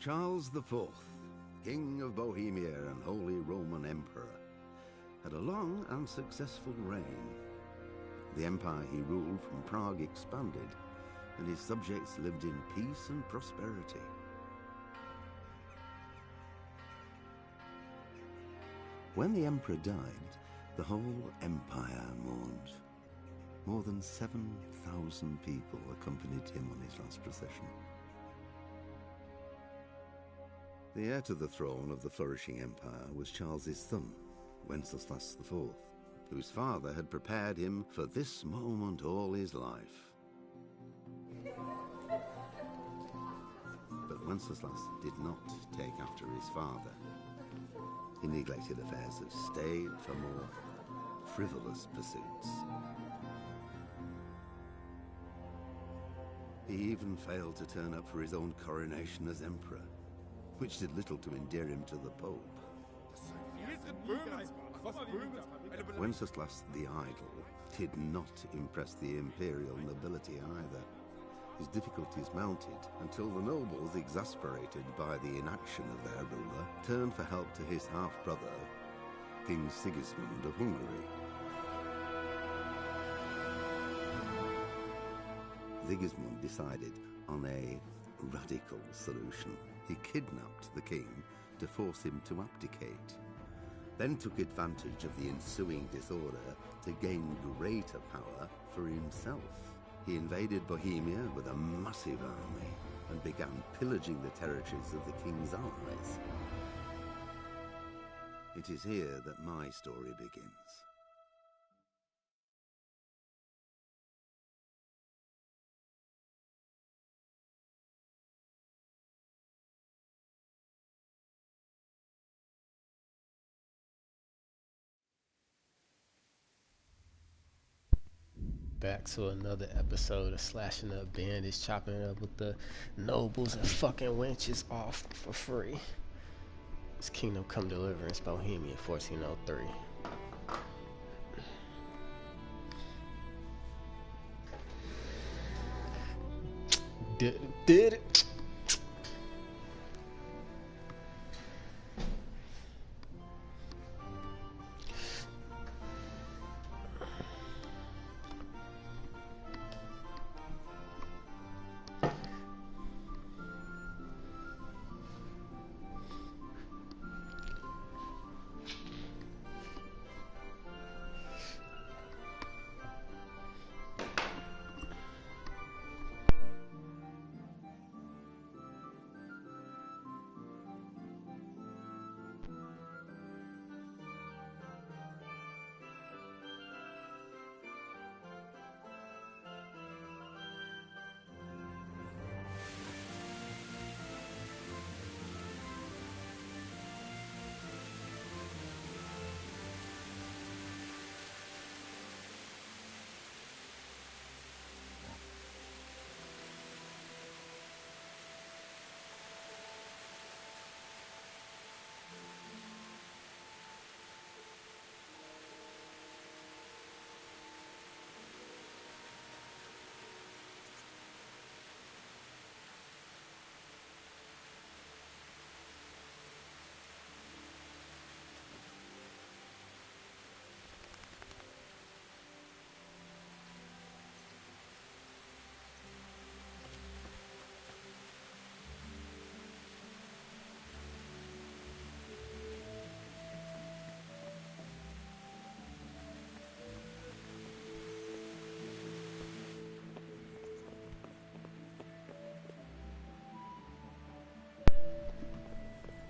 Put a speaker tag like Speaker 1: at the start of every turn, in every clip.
Speaker 1: Charles IV, King of Bohemia and Holy Roman Emperor, had a long and successful reign. The empire he ruled from Prague expanded, and his subjects lived in peace and prosperity. When the emperor died, the whole empire mourned. More than 7,000 people accompanied him on his last procession. The heir to the throne of the flourishing empire was Charles's son, Wenceslas IV, whose father had prepared him for this moment all his life. But Wenceslas did not take after his father. He neglected affairs of state for more frivolous pursuits. He even failed to turn up for his own coronation as emperor, which did little to endear him to the Pope. Wenceslas the Idle did not impress the imperial nobility either. His difficulties mounted until the nobles, exasperated by the inaction of their ruler, turned for help to his half-brother, King Sigismund of Hungary. Sigismund decided on a radical solution. He kidnapped the king to force him to abdicate, then took advantage of the ensuing disorder to gain greater power for himself. He invaded Bohemia with a massive army and began pillaging the territories of the king's allies. It is here that my story begins.
Speaker 2: Back to another episode of Slashing Up Bandits, chopping it up with the nobles and fucking wenches off for free. It's Kingdom Come Deliverance, Bohemia, 1403. Did it?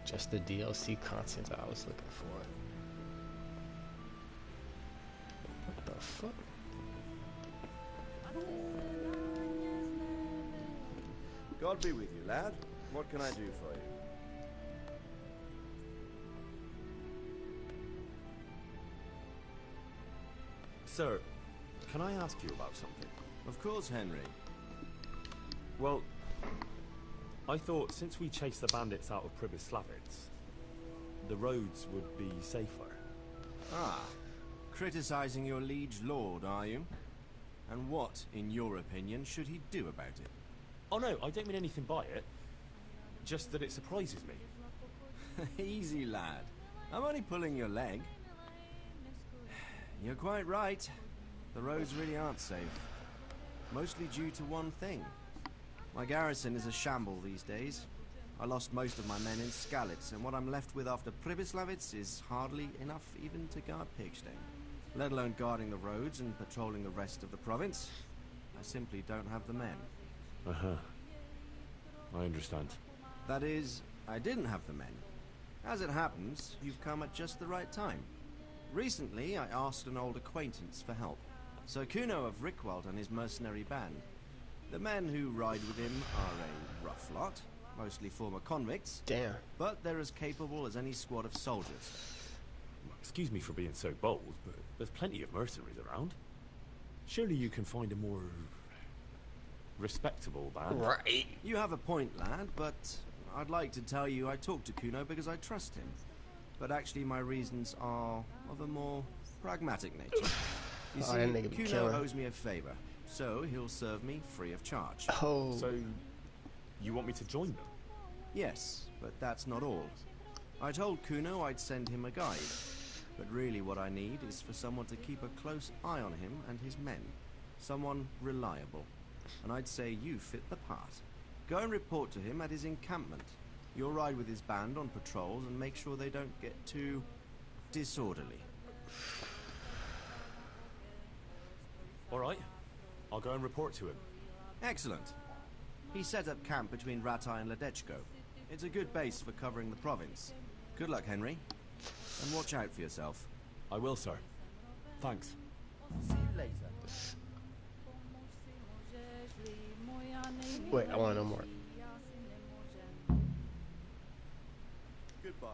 Speaker 2: Just the DLC content I was looking for. What the fuck?
Speaker 3: God be with you, lad. What can I do for you?
Speaker 4: Sir, can I ask you about something?
Speaker 3: Of course, Henry.
Speaker 4: Well, I thought since we chased the bandits out of Pribyslavitz, the roads would be safer.
Speaker 3: Ah, criticizing your liege lord, are you? And what, in your opinion, should he do about it?
Speaker 4: Oh no, I don't mean anything by it. just that it surprises me.
Speaker 3: Easy, lad. I'm only pulling your leg. You're quite right. The roads really aren't safe. Mostly due to one thing. My garrison is a shamble these days. I lost most of my men in Skalitz, and what I'm left with after Pribyslavitz is hardly enough even to guard Pigstone. Let alone guarding the roads and patrolling the rest of the province. I simply don't have the men.
Speaker 4: Uh-huh. I understand.
Speaker 3: That is, I didn't have the men. As it happens, you've come at just the right time. Recently, I asked an old acquaintance for help. Sir Kuno of Rickwald and his mercenary band. The men who ride with him are a rough lot, mostly former convicts.
Speaker 2: Damn.
Speaker 3: But they're as capable as any squad of soldiers.
Speaker 4: Excuse me for being so bold, but there's plenty of mercenaries around. Surely you can find a more respectable band.
Speaker 2: Right.
Speaker 3: You have a point, lad, but I'd like to tell you I talked to Kuno because I trust him. But actually my reasons are of a more pragmatic nature. You see,
Speaker 2: that nigga be
Speaker 3: Kuno
Speaker 2: killing.
Speaker 3: owes me a favor, so he'll serve me free of charge.
Speaker 2: Oh.
Speaker 4: So, you want me to join them?
Speaker 3: Yes, but that's not all. I told Kuno I'd send him a guide. But really what I need is for someone to keep a close eye on him and his men. Someone reliable. And I'd say you fit the part. Go and report to him at his encampment. You'll ride with his band on patrols and make sure they don't get too disorderly.
Speaker 4: Alright, I'll go and report to him.
Speaker 3: Excellent. He set up camp between Ratai and Ledechko. It's a good base for covering the province. Good luck, Henry. And watch out for yourself.
Speaker 4: I will, sir. Thanks.
Speaker 3: See you later.
Speaker 2: Wait, I want no more.
Speaker 3: Goodbye.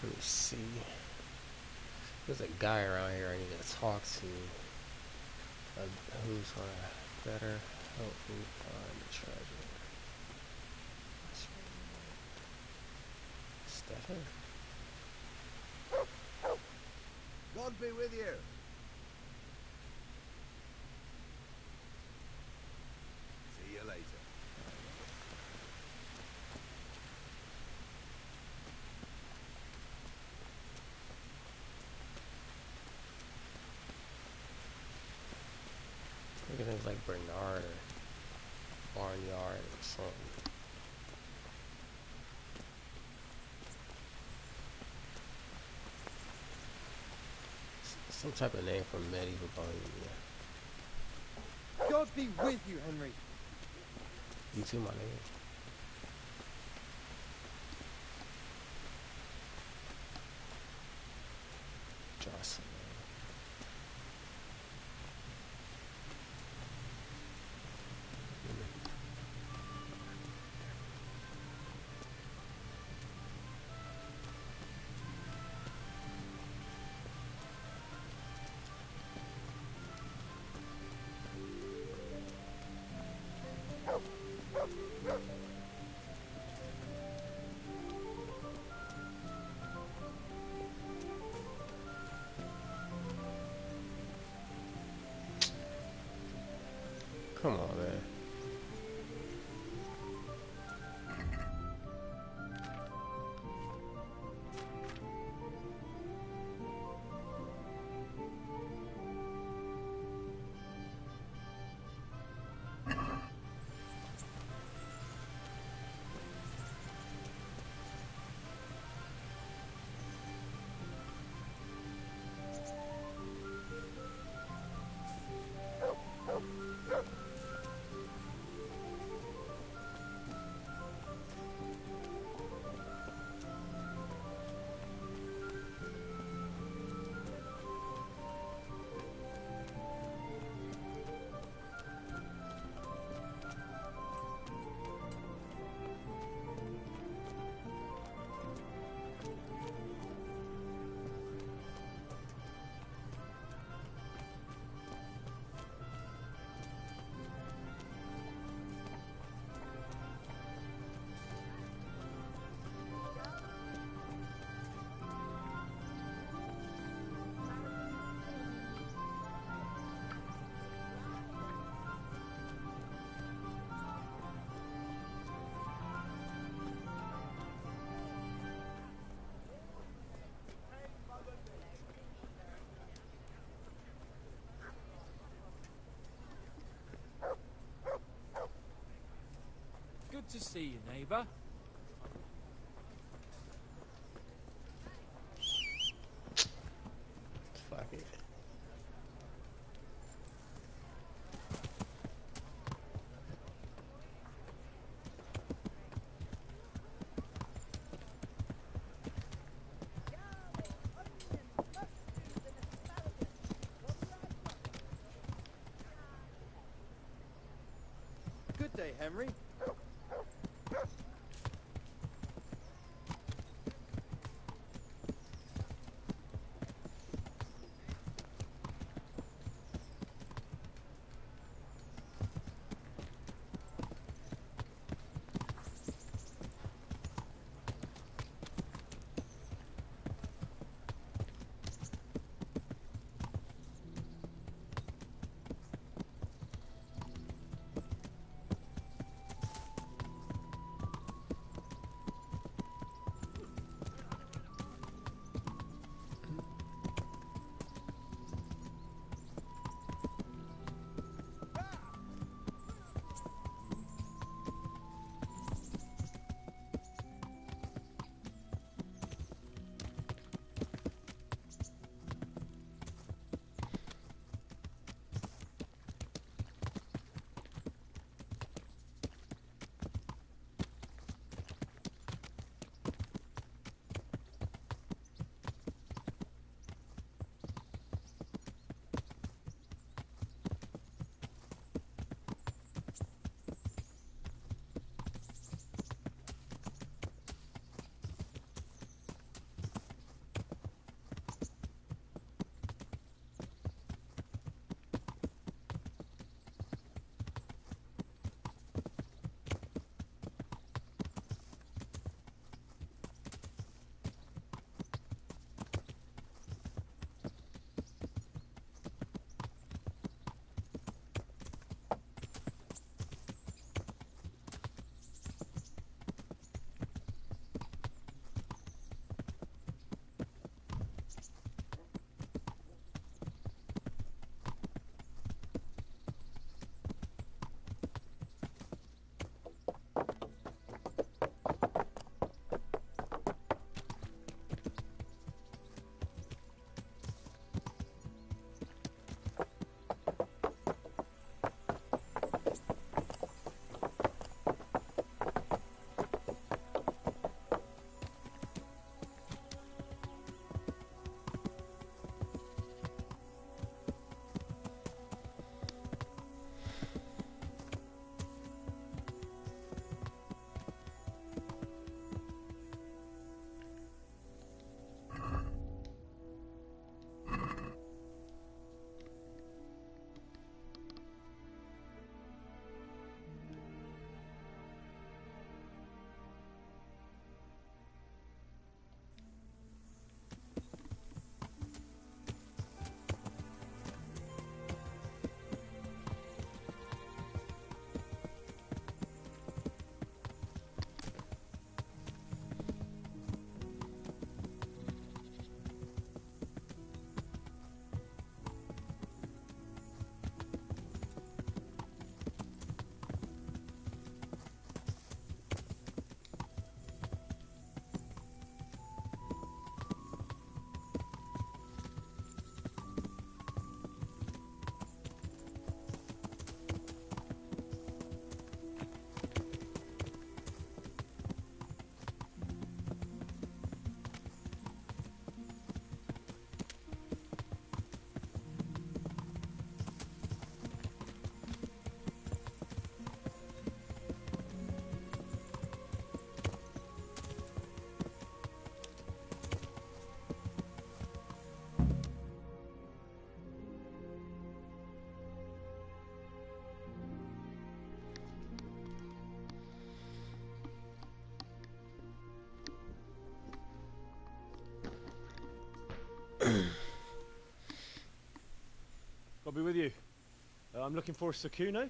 Speaker 2: Let me see. There's a guy around here I need to talk to. Who's gonna better help me find the treasure? Stefan?
Speaker 1: God be with you. See you later.
Speaker 2: Look at things like Bernard or Barnyard or something. Some type of name from medieval Bohemia.
Speaker 5: God be with you, Henry.
Speaker 2: You too, my nigga. Jocelyn.
Speaker 6: to see you, neighbour.
Speaker 2: Fuck it.
Speaker 5: Good day, Henry.
Speaker 4: I'll be with you. I'm looking for Sakuno.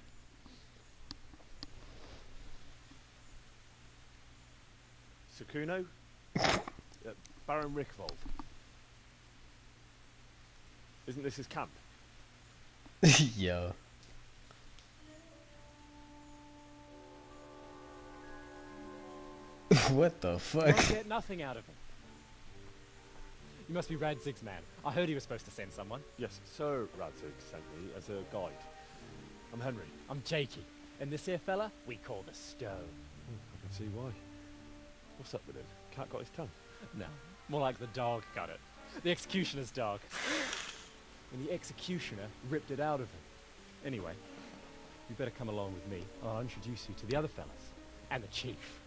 Speaker 4: Sakuno? Baron Rickvold. Isn't this his camp?
Speaker 2: Yo. What the
Speaker 6: You
Speaker 2: fuck?
Speaker 6: won't get nothing out of him. You must be Radzig's man. I heard he was supposed to send someone.
Speaker 4: Yes, Sir Radzig sent me as a guide. I'm Henry.
Speaker 6: I'm Jakey. And this here fella, we call the Stone.
Speaker 4: I can see why. What's up with it? Cat got his tongue?
Speaker 6: No, more like the dog got it. The executioner's dog. And the executioner ripped it out of him. Anyway, you better come along with me. I'll introduce you to the other fellas. And the chief.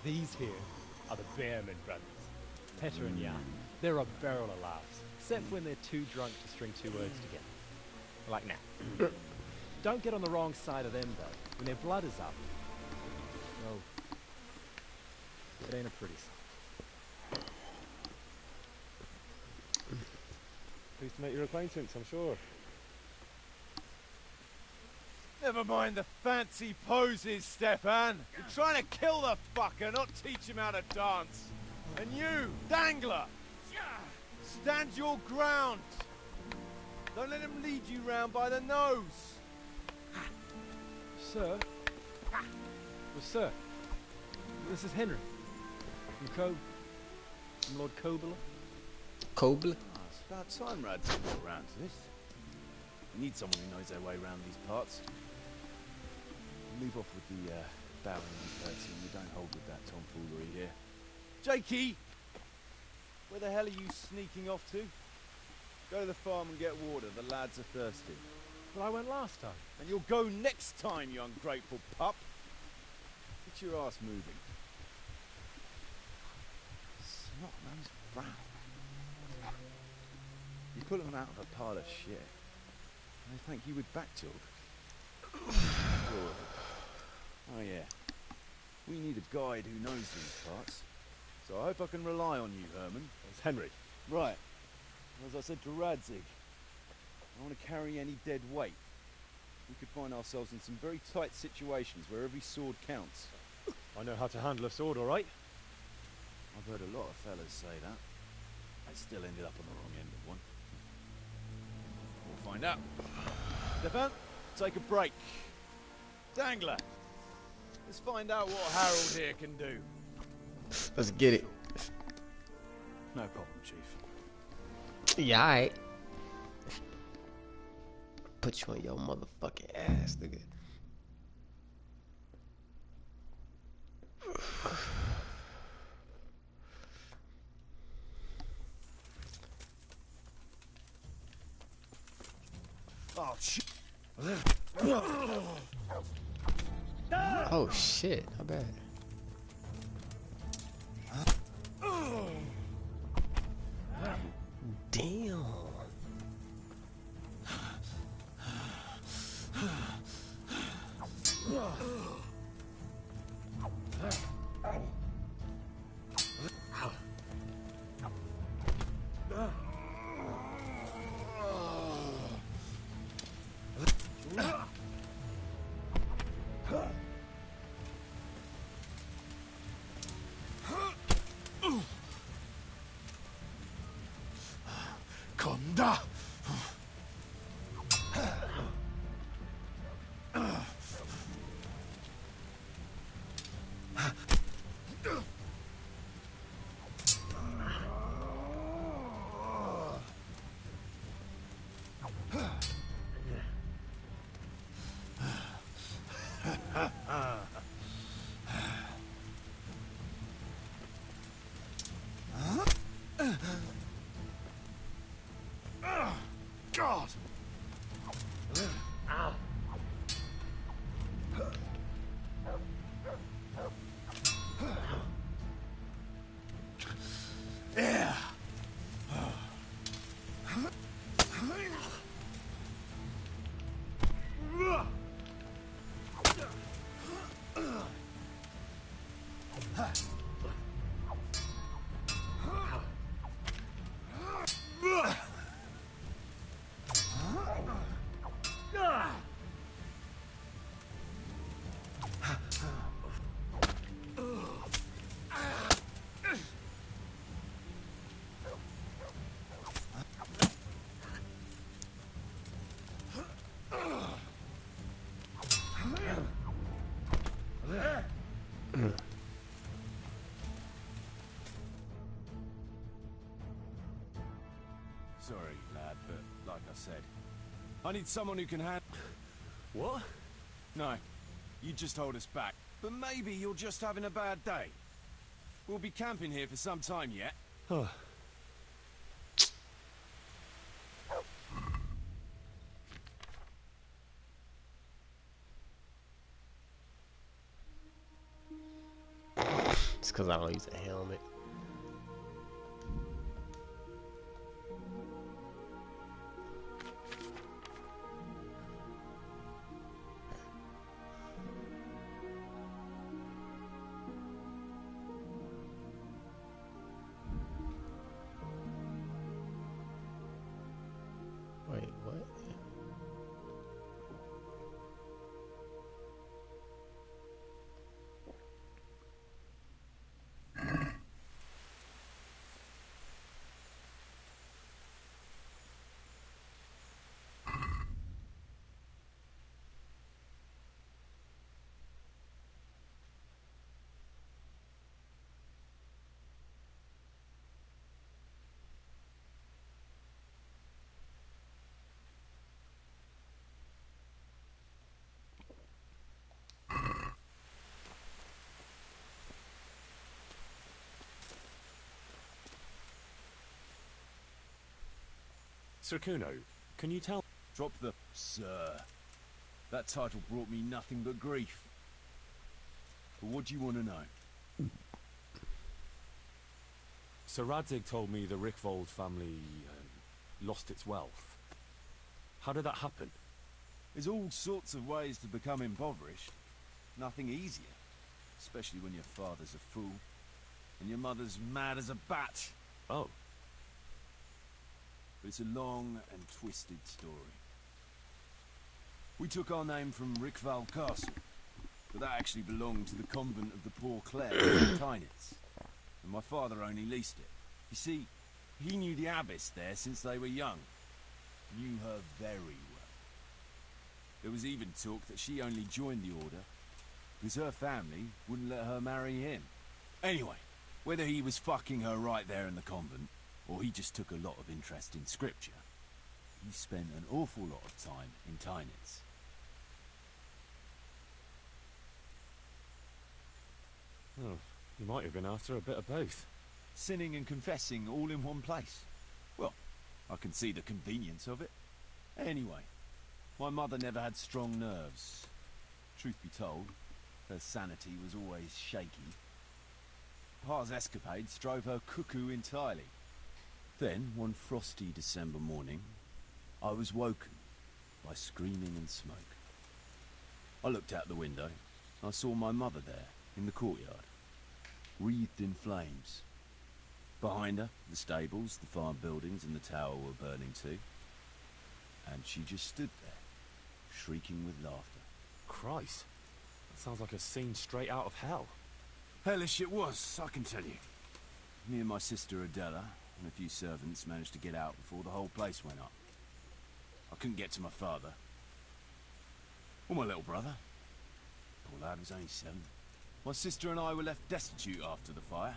Speaker 6: These here are the Bearman brothers. Petter and Jan. They're a barrel of laughs. Except when they're too drunk to string two words together. Like now. Don't get on the wrong side of them, though. When their blood is up. Oh. It ain't a pretty sight.
Speaker 4: Pleased to make your acquaintance, I'm sure.
Speaker 5: Never mind the fancy poses, Stefan. You're trying to kill the fucker, not teach him how to dance. And you, Dangler, stand your ground. Don't let him lead you round by the nose.
Speaker 6: Sir? Well, sir. This is Henry. From Lord Kobler.
Speaker 2: Kobler?
Speaker 7: Oh, it's about time Radzig got round to this. We need someone who knows their way around these parts. Move off with the bowing and curtsy, and you don't hold with that tomfoolery here. Jakey! Where the hell are you sneaking off to? Go to the farm and get water, the lads are thirsty.
Speaker 6: Well, I went last time.
Speaker 7: And you'll go next time, you ungrateful pup. Get your ass moving. Snot-nosed brown. You put them out of a pile of shit. And they thank you with back-talk. Good. Oh yeah. We need a guide who knows these parts. So I hope I can rely on you, Herman.
Speaker 4: It's Henry.
Speaker 7: Right. As I said to Radzig, I want to carry any dead weight. We could find ourselves in some very tight situations where every sword counts.
Speaker 4: I know how to handle a sword, all right?
Speaker 7: I've heard a lot of fellas say that. I still ended up on the wrong end of one. We'll find out. Stefan, take a break. Dangler, let's find out what Harold here can do.
Speaker 2: Let's get it.
Speaker 7: No problem, Chief.
Speaker 2: Yeah, alright. Put you on your motherfucking ass, nigga.
Speaker 7: Oh, shit.
Speaker 2: Oh shit, how bad? Damn.
Speaker 5: Konda! God! Yeah.
Speaker 7: Sorry, lad, but like I said, I need someone who can handle...
Speaker 4: What?
Speaker 7: No, you just hold us back. But maybe you're just having a bad day. We'll be camping here for some time yet.
Speaker 2: It's because I don't use a helmet. Wait, what?
Speaker 4: Sir Kuno, can you tell...
Speaker 7: Drop the sir. That title brought me nothing but grief. But what do you want to know?
Speaker 4: Sir Radzig told me the Rickvold family lost its wealth. How did that happen?
Speaker 7: There's all sorts of ways to become impoverished. Nothing easier. Especially when your father's a fool. And your mother's mad as a bat.
Speaker 4: Oh.
Speaker 7: But it's a long and twisted story. We took our name from Rickval Castle, but that actually belonged to the convent of the Poor Clare in Tynes, and my father only leased it. You see, he knew the abbess there since they were young. Knew her very well. There was even talk that she only joined the order because her family wouldn't let her marry him. Anyway, whether he was fucking her right there in the convent, or he just took a lot of interest in scripture, he spent an awful lot of time in Tynes.
Speaker 4: Oh, you might have been after a bit of both.
Speaker 7: Sinning and confessing all in one place. Well, I can see the convenience of it. Anyway, my mother never had strong nerves. Truth be told, her sanity was always shaky. Pa's escapades drove her cuckoo entirely. Then, one frosty December morning, I was woken by screaming and smoke. I looked out the window. I saw my mother there, in the courtyard, wreathed in flames. Behind her, the stables, the farm buildings and the tower were burning too. And she just stood there, shrieking with laughter.
Speaker 4: Christ, that sounds like a scene straight out of hell.
Speaker 7: Hellish it was, I can tell you. Me and my sister Adela and a few servants managed to get out before the whole place went up. I couldn't get to my father. Or my little brother. Poor lad was only 7. My sister and I were left destitute after the fire.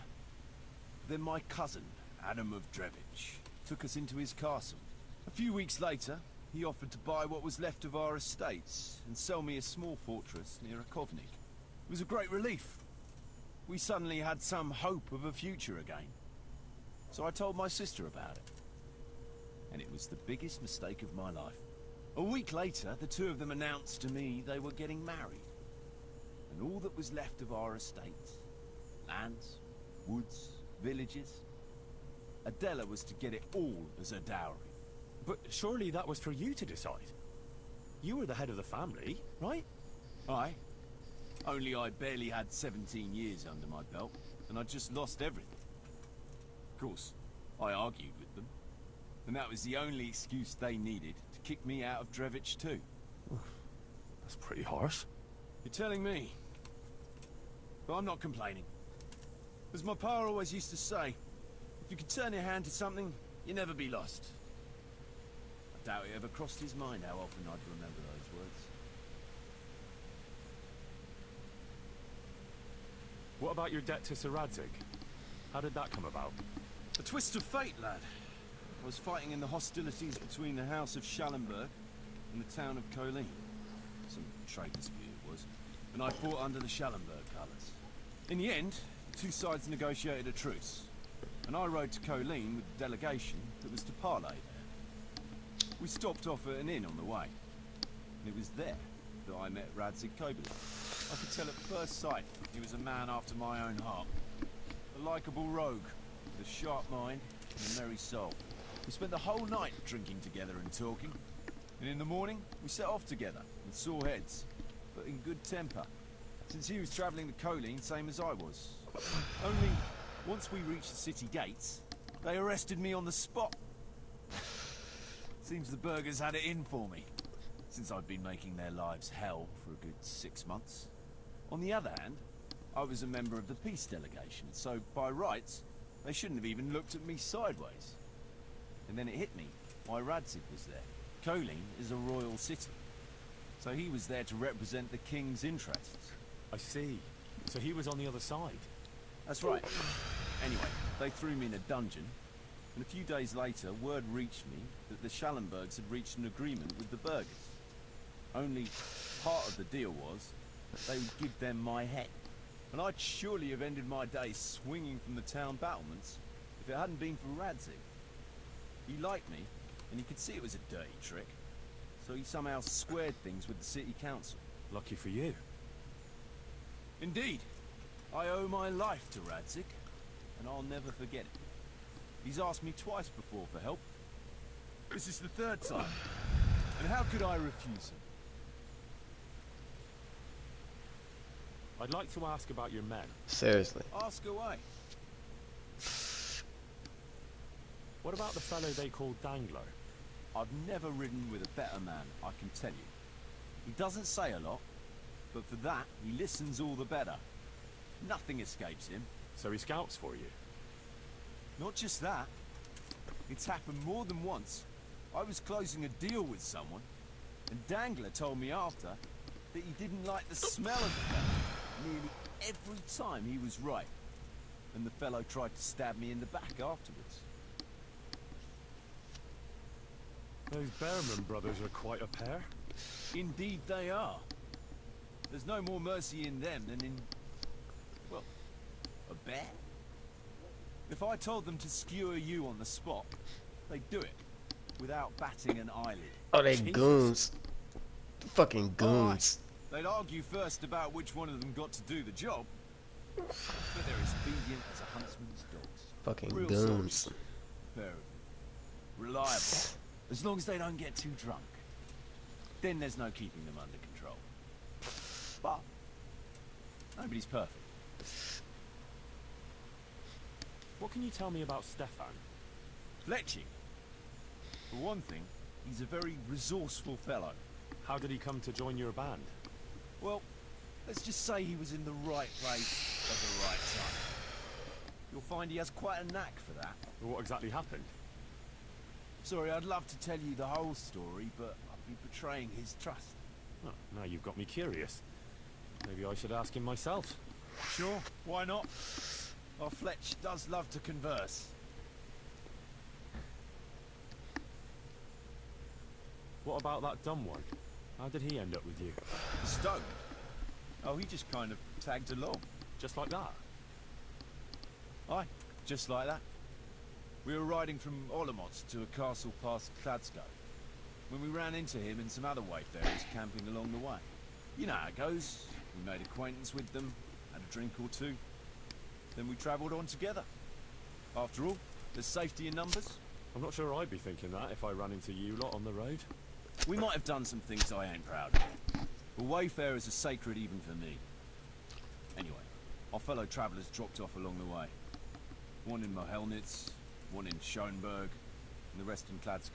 Speaker 7: Then my cousin, Adam of Drevich, took us into his castle. A few weeks later, he offered to buy what was left of our estates and sell me a small fortress near Rakovnik. It was a great relief. We suddenly had some hope of a future again. So I told my sister about it. And it was the biggest mistake of my life. A week later, the two of them announced to me they were getting married. And all that was left of our estates, lands, woods, villages, Adela was to get it all as a dowry.
Speaker 4: But surely that was for you to decide. You were the head of the family, right?
Speaker 7: Aye. Only I barely had 17 years under my belt, and I'd just lost everything. Of course, I argued with them, and that was the only excuse they needed to kick me out of Drevich too.
Speaker 4: That's pretty harsh.
Speaker 7: You're telling me. But I'm not complaining. As my pa always used to say, if you could turn your hand to something, you'd never be lost. I doubt it ever crossed his mind how often I'd remember those words.
Speaker 4: What about your debt to Sir Radzig? How did that come about?
Speaker 7: A twist of fate, lad. I was fighting in the hostilities between the House of Schallenberg and the town of Colleen. Some trade dispute it was, and I fought under the Schallenberg colours. In the end, the two sides negotiated a truce, and I rode to Colleen with the delegation that was to parley there. We stopped off at an inn on the way, and it was there that I met Radzig Kobyla. I could tell at first sight he was a man after my own heart. A likeable rogue, with a sharp mind and a merry soul. We spent the whole night drinking together and talking, and in the morning we set off together with sore heads, but in good temper, since he was travelling to Colleen same as I was. Only, once we reached the city gates, they arrested me on the spot. Seems the burghers had it in for me, since I'd been making their lives hell for a good 6 months. On the other hand, I was a member of the peace delegation, so by rights, they shouldn't have even looked at me sideways. And then it hit me why Radzig was there. Colleen is a royal city, so he was there to represent the king's interests.
Speaker 4: I see. So he was on the other side.
Speaker 7: That's right. Anyway, they threw me in a dungeon, and a few days later, word reached me that the Schallenbergs had reached an agreement with the burghers. Only part of the deal was that they would give them my head. And I'd surely have ended my days swinging from the town battlements if it hadn't been for Radzig. He liked me, and he could see it was a dirty trick, so he somehow squared things with the city council.
Speaker 4: Lucky for you.
Speaker 7: Indeed. I owe my life to Radzig, and I'll never forget it. He's asked me twice before for help. This is the third time, and how could I refuse him?
Speaker 4: I'd like to ask about your men.
Speaker 2: Seriously.
Speaker 7: Ask away.
Speaker 4: What about the fellow they called Danglo?
Speaker 7: I've never ridden with a better man, I can tell you. He doesn't say a lot, but for that, he listens all the better. Nothing escapes him.
Speaker 4: So he scouts for you?
Speaker 7: Not just that. It's happened more than once. I was closing a deal with someone, and Dangler told me after that he didn't like the smell of the fellow. Nearly every time he was right, and the fellow tried to stab me in the back afterwards.
Speaker 4: Those Behrman brothers are quite a pair.
Speaker 7: Indeed they are. There's no more mercy in them than in, well, a bear. If I told them to skewer you on the spot, they'd do it, without batting an eyelid.
Speaker 2: Oh, they
Speaker 7: Jesus.
Speaker 2: goons. Fucking goons.
Speaker 7: They'd argue first about which one of them got to do the job, but they're as obedient as a huntsman's dogs.
Speaker 2: Fucking
Speaker 7: Real
Speaker 2: goons.
Speaker 7: soldiers. Pair of them. Reliable. As long as they don't get too drunk. Then there's no keeping them under control. But nobody's perfect.
Speaker 4: What can you tell me about Stefan?
Speaker 7: Fletching. For one thing, he's a very resourceful fellow.
Speaker 4: How did he come to join your band?
Speaker 7: Well, let's just say he was in the right place at the right time. You'll find he has quite a knack for that.
Speaker 4: What exactly happened?
Speaker 7: Sorry, I'd love to tell you the whole story, but I'd be betraying his trust.
Speaker 4: Oh, now you've got me curious. Maybe I should ask him myself.
Speaker 7: Sure, why not? Our Fletch does love to converse.
Speaker 4: What about that dumb one? How did he end up with you?
Speaker 7: Stone? Oh, he just kind of tagged along.
Speaker 4: Just like that?
Speaker 7: Aye, just like that. We were riding from Olomouc to a castle past Kladsko, when we ran into him and some other wayfarers camping along the way. You know how it goes. We made acquaintance with them, had a drink or two, then we travelled on together. After all, there's safety in numbers.
Speaker 4: I'm not sure I'd be thinking that if I ran into you lot on the road.
Speaker 7: We might have done some things I ain't proud of, but wayfarers are sacred even for me. Anyway, our fellow travellers dropped off along the way. One in Mohelnitz, one in Schoenberg, and the rest in Kladsko.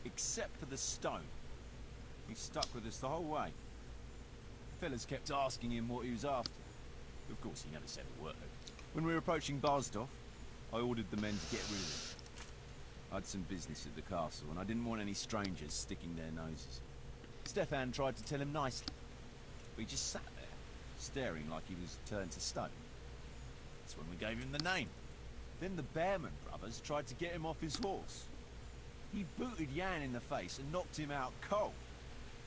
Speaker 7: Except for the stone. He stuck with us the whole way. Fellas kept asking him what he was after. Of course, he never said a word. When we were approaching Barsdorf, I ordered the men to get rid of him. I had some business at the castle, and I didn't want any strangers sticking their noses. Stefan tried to tell him nicely, but he just sat there, staring like he was turned to stone. That's when we gave him the name. Then the Behrman brothers tried to get him off his horse. He booted Jan in the face and knocked him out cold.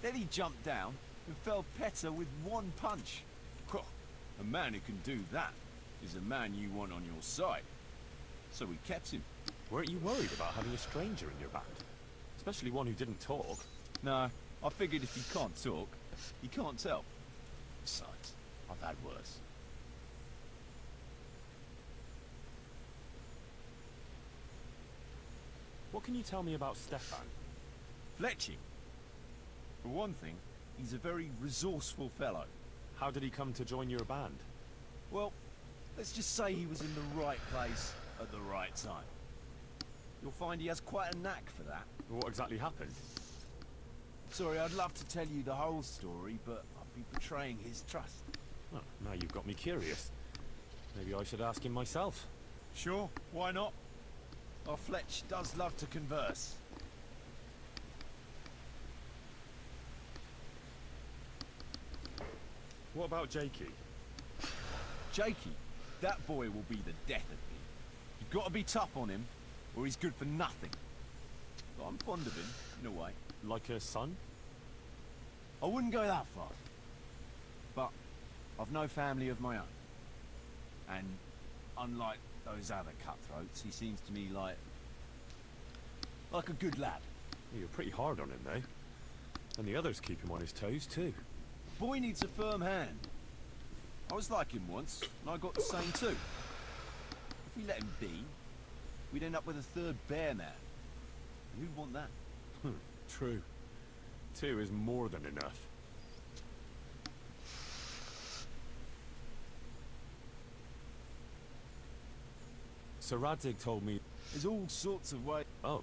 Speaker 7: Then he jumped down and felled Petter with one punch. A man who can do that is a man you want on your side. So we kept him.
Speaker 4: Weren't you worried about having a stranger in your band? Especially one who didn't talk.
Speaker 7: No, I figured if he can't talk, he can't tell. Besides, I've had worse.
Speaker 4: What can you tell me about Stefan?
Speaker 7: Fletching. For one thing, he's a very resourceful fellow.
Speaker 4: How did he come to join your band?
Speaker 7: Well, let's just say he was in the right place at the right time. You'll find he has quite a knack for that.
Speaker 4: What exactly happened?
Speaker 7: Sorry, I'd love to tell you the whole story, but I'd be betraying his trust.
Speaker 4: Well, now you've got me curious. Maybe I should ask him myself.
Speaker 7: Sure, why not? Our Fletch does love to converse.
Speaker 4: What about Jakey?
Speaker 7: Jakey, that boy will be the death of me. You've got to be tough on him, or he's good for nothing. But I'm fond of him, in a way.
Speaker 4: Like a son?
Speaker 7: I wouldn't go that far. But I've no family of my own. And unlike those other cutthroats, he seems to me like a good lad.
Speaker 4: You're pretty hard on him, though. And the others keep him on his toes, too.
Speaker 7: The boy needs a firm hand. I was like him once, and I got the same too. If we let him be, we'd end up with a third bear man. And who'd want that?
Speaker 4: True. 2 is more than enough. Sir Radzig told me...
Speaker 7: There's all sorts of ways.
Speaker 4: Oh.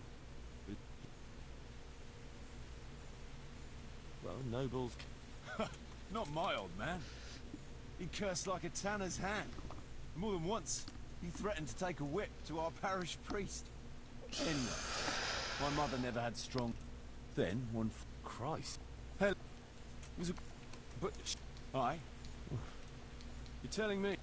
Speaker 4: Well, nobles...
Speaker 7: Not my old man. He cursed like a tanner's hand. More than once, he threatened to take a whip to our parish priest. Anyway, my mother never had strong... Then, one...
Speaker 4: Christ.
Speaker 7: Hell... It was a...
Speaker 4: But...
Speaker 7: Aye. You're telling me...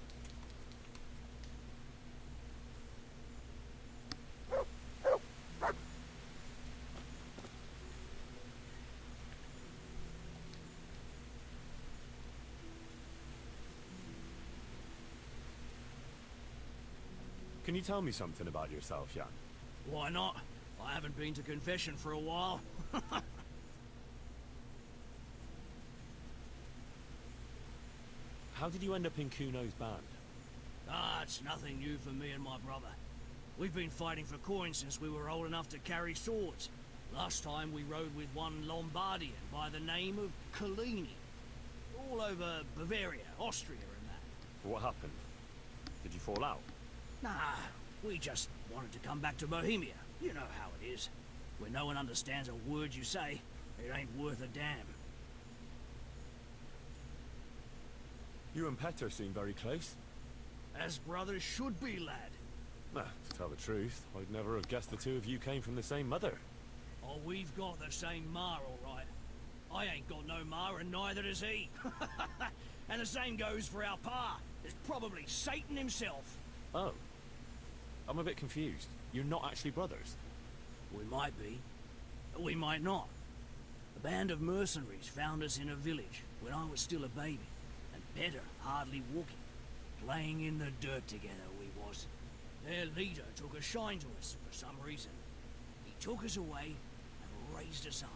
Speaker 4: Can you tell me something about yourself, Jan?
Speaker 8: Why not? I haven't been to confession for a while.
Speaker 4: How did you end up in Kuno's band?
Speaker 8: It's nothing new for me and my brother. We've been fighting for coins since we were old enough to carry swords. Last time we rode with one Lombardian by the name of Collini. All over Bavaria, Austria and that.
Speaker 4: What happened? Did you fall out?
Speaker 8: Nah, we just wanted to come back to Bohemia. You know how it is. When no one understands a word you say, it ain't worth a damn.
Speaker 4: You and Petter seem very close.
Speaker 8: As brothers should be, lad.
Speaker 4: To tell the truth, I'd never have guessed the two of you came from the same mother.
Speaker 8: Oh, we've got the same ma, all right. I ain't got no ma, and neither does he. And the same goes for our pa. It's probably Satan himself.
Speaker 4: Oh. I'm a bit confused. You're not actually brothers.
Speaker 8: We might be. We might not. A band of mercenaries found us in a village when I was still a baby. And Petter hardly walking. Playing in the dirt together we was. Their leader took a shine to us for some reason. He took us away and raised us up.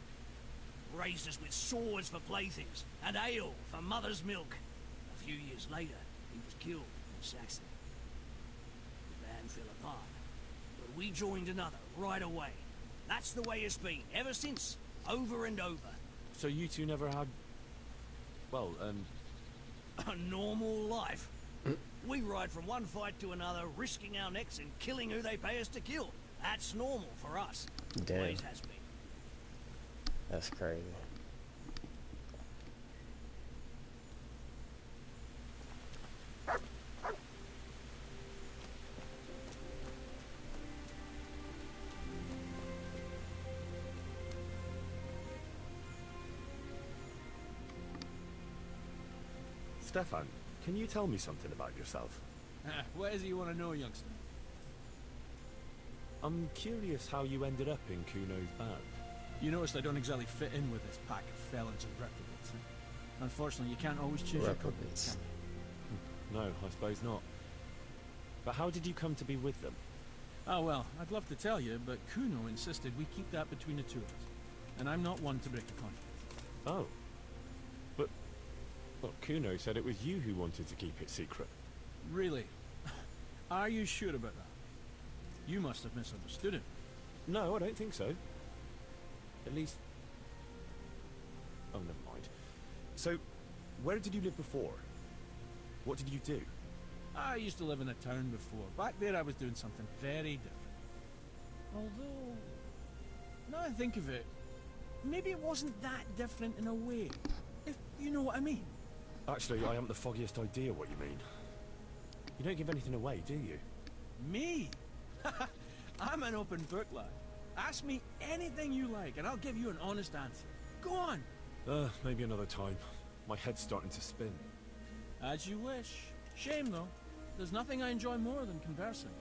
Speaker 8: Raised us with swords for playthings and ale for mother's milk. A few years later, he was killed in Saxony. The band fell apart, but we joined another right away. That's the way it's been, ever since, over and over.
Speaker 4: So you two never had... well,
Speaker 8: A normal life. We ride from one fight to another, risking our necks and killing who they pay us to kill. That's normal for us.
Speaker 2: Damn.
Speaker 8: Always has been.
Speaker 2: That's crazy.
Speaker 4: Stefan, can you tell me something about yourself?
Speaker 9: What is it you want to know, youngster?
Speaker 4: I'm curious how you ended up in Kuno's band.
Speaker 9: You noticed I don't exactly fit in with this pack of felons and reprobates, huh? Unfortunately, you can't always choose your company,
Speaker 2: Reprobates.
Speaker 9: can you?
Speaker 4: No, I suppose not. But how did you come to be with them?
Speaker 9: Oh, well, I'd love to tell you, but Kuno insisted we keep that between the two of us. And I'm not one to break the contract.
Speaker 4: Oh. But... Well, Kuno said it was you who wanted to keep it secret.
Speaker 9: Really? Are you sure about that? You must have misunderstood him.
Speaker 4: No, I don't think so. At least... Oh, never mind. So, where did you live before? What did you do?
Speaker 9: I used to live in a town before. Back there I was doing something very different. Although, now I think of it, maybe it wasn't that different in a way. If you know what I mean.
Speaker 4: Actually, I haven't the foggiest idea what you mean. You don't give anything away, do you?
Speaker 9: Me? I'm an open book, lad. Ask me anything you like, and I'll give you an honest answer. Go on.
Speaker 4: Maybe another time. My head's starting to spin.
Speaker 9: As you wish. Shame, though. There's nothing I enjoy more than conversing.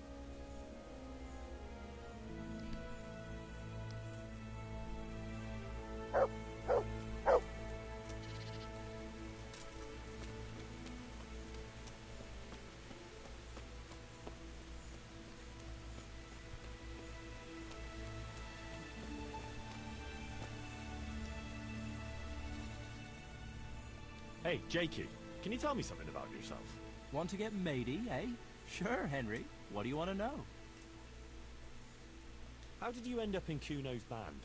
Speaker 4: Hey, Jakey, can you tell me something about yourself?
Speaker 10: Want to get matey, eh? Sure, Henry. What do you want to know?
Speaker 4: How did you end up in Kuno's band?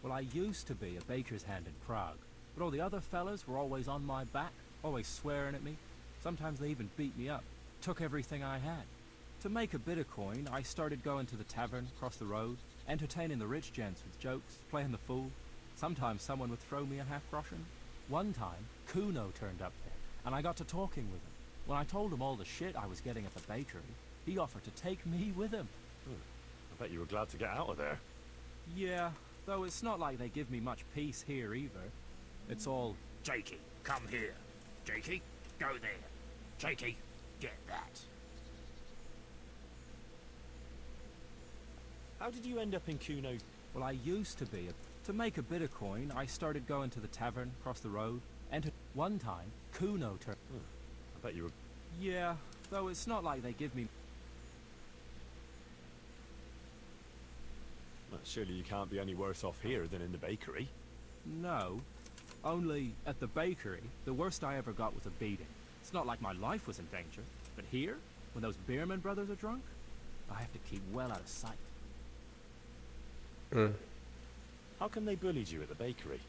Speaker 10: Well, I used to be a baker's hand in Prague, but all the other fellas were always on my back, always swearing at me. Sometimes they even beat me up, took everything I had. To make a bit of coin, I started going to the tavern across the road, entertaining the rich gents with jokes, playing the fool. Sometimes someone would throw me a half-groschen. One time, Kuno turned up there, and I got to talking with him. When I told him all the shit I was getting at the bakery, he offered to take me with him.
Speaker 4: I bet you were glad to get out of there.
Speaker 10: Yeah, though it's not like they give me much peace here either. It's all,
Speaker 8: Jakey, come here. Jakey, go there. Jakey, get that.
Speaker 4: How did you end up in Kuno's...
Speaker 10: well, I used to be. To make a bit of coin, I started going to the tavern across the road. One time, Kuno turned...
Speaker 4: I bet you were...
Speaker 10: yeah, though it's not like they give me...
Speaker 4: well, surely you can't be any worse off here than in the bakery.
Speaker 10: No. Only, at the bakery, the worst I ever got was a beating. It's not like my life was in danger. But here, when those Beerman brothers are drunk, I have to keep well out of sight.
Speaker 4: How come they bullied you at the bakery?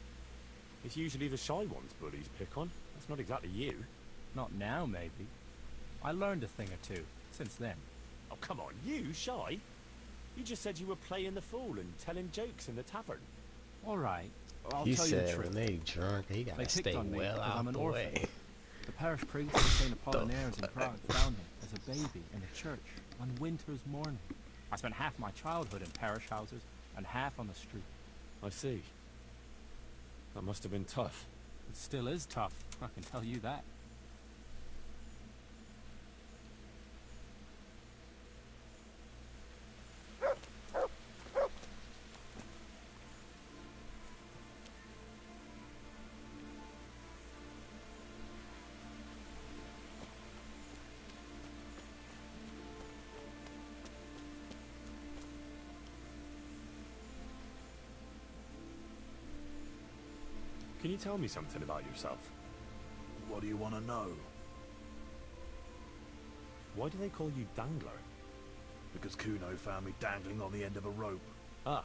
Speaker 4: It's usually the shy ones bullies pick on. That's not exactly you.
Speaker 10: Not now, maybe. I learned a thing or two since then.
Speaker 4: Oh, come on, you shy? You just said you were playing the fool and telling jokes in the tavern.
Speaker 10: All right, I'll
Speaker 2: He
Speaker 10: tell you the
Speaker 2: said
Speaker 10: truth.
Speaker 2: when they drunk, he
Speaker 10: They
Speaker 2: gotta
Speaker 10: picked
Speaker 2: stay
Speaker 10: on me
Speaker 2: well
Speaker 10: because
Speaker 2: out
Speaker 10: I'm an
Speaker 2: the
Speaker 10: orphan.
Speaker 2: way.
Speaker 10: The parish priest of St. Apollinaris in Prague found me as a baby in a church one winter's morning. I spent half my childhood in parish houses and half on the street.
Speaker 4: I see. That must have been tough.
Speaker 10: It still is tough, I can tell you that.
Speaker 4: Can you tell me something about yourself?
Speaker 7: What do you want to know?
Speaker 4: Why do they call you Dangler?
Speaker 7: Because Kuno found me dangling on the end of a rope.
Speaker 4: Ah,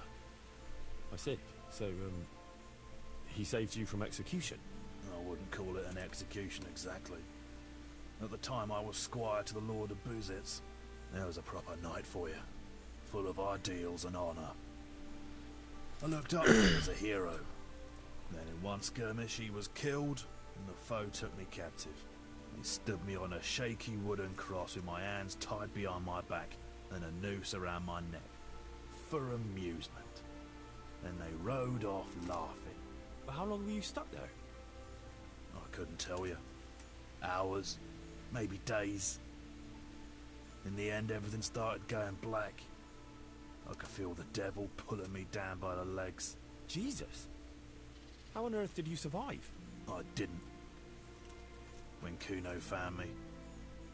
Speaker 4: I see. So, he saved you from execution?
Speaker 7: I wouldn't call it an execution exactly. At the time I was squire to the Lord of Buzitz. There was a proper night for you, full of ideals and honour. I looked up to him as a hero. Then in one skirmish he was killed, and the foe took me captive. He stood me on a shaky wooden cross with my hands tied behind my back and a noose around my neck, for amusement. Then they rode off laughing.
Speaker 4: But how long were you stuck there?
Speaker 7: I couldn't tell you. Hours, maybe days. In the end everything started going black. I could feel the devil pulling me down by the legs.
Speaker 4: Jesus. How on earth did you survive?
Speaker 7: I didn't. When Kuno found me,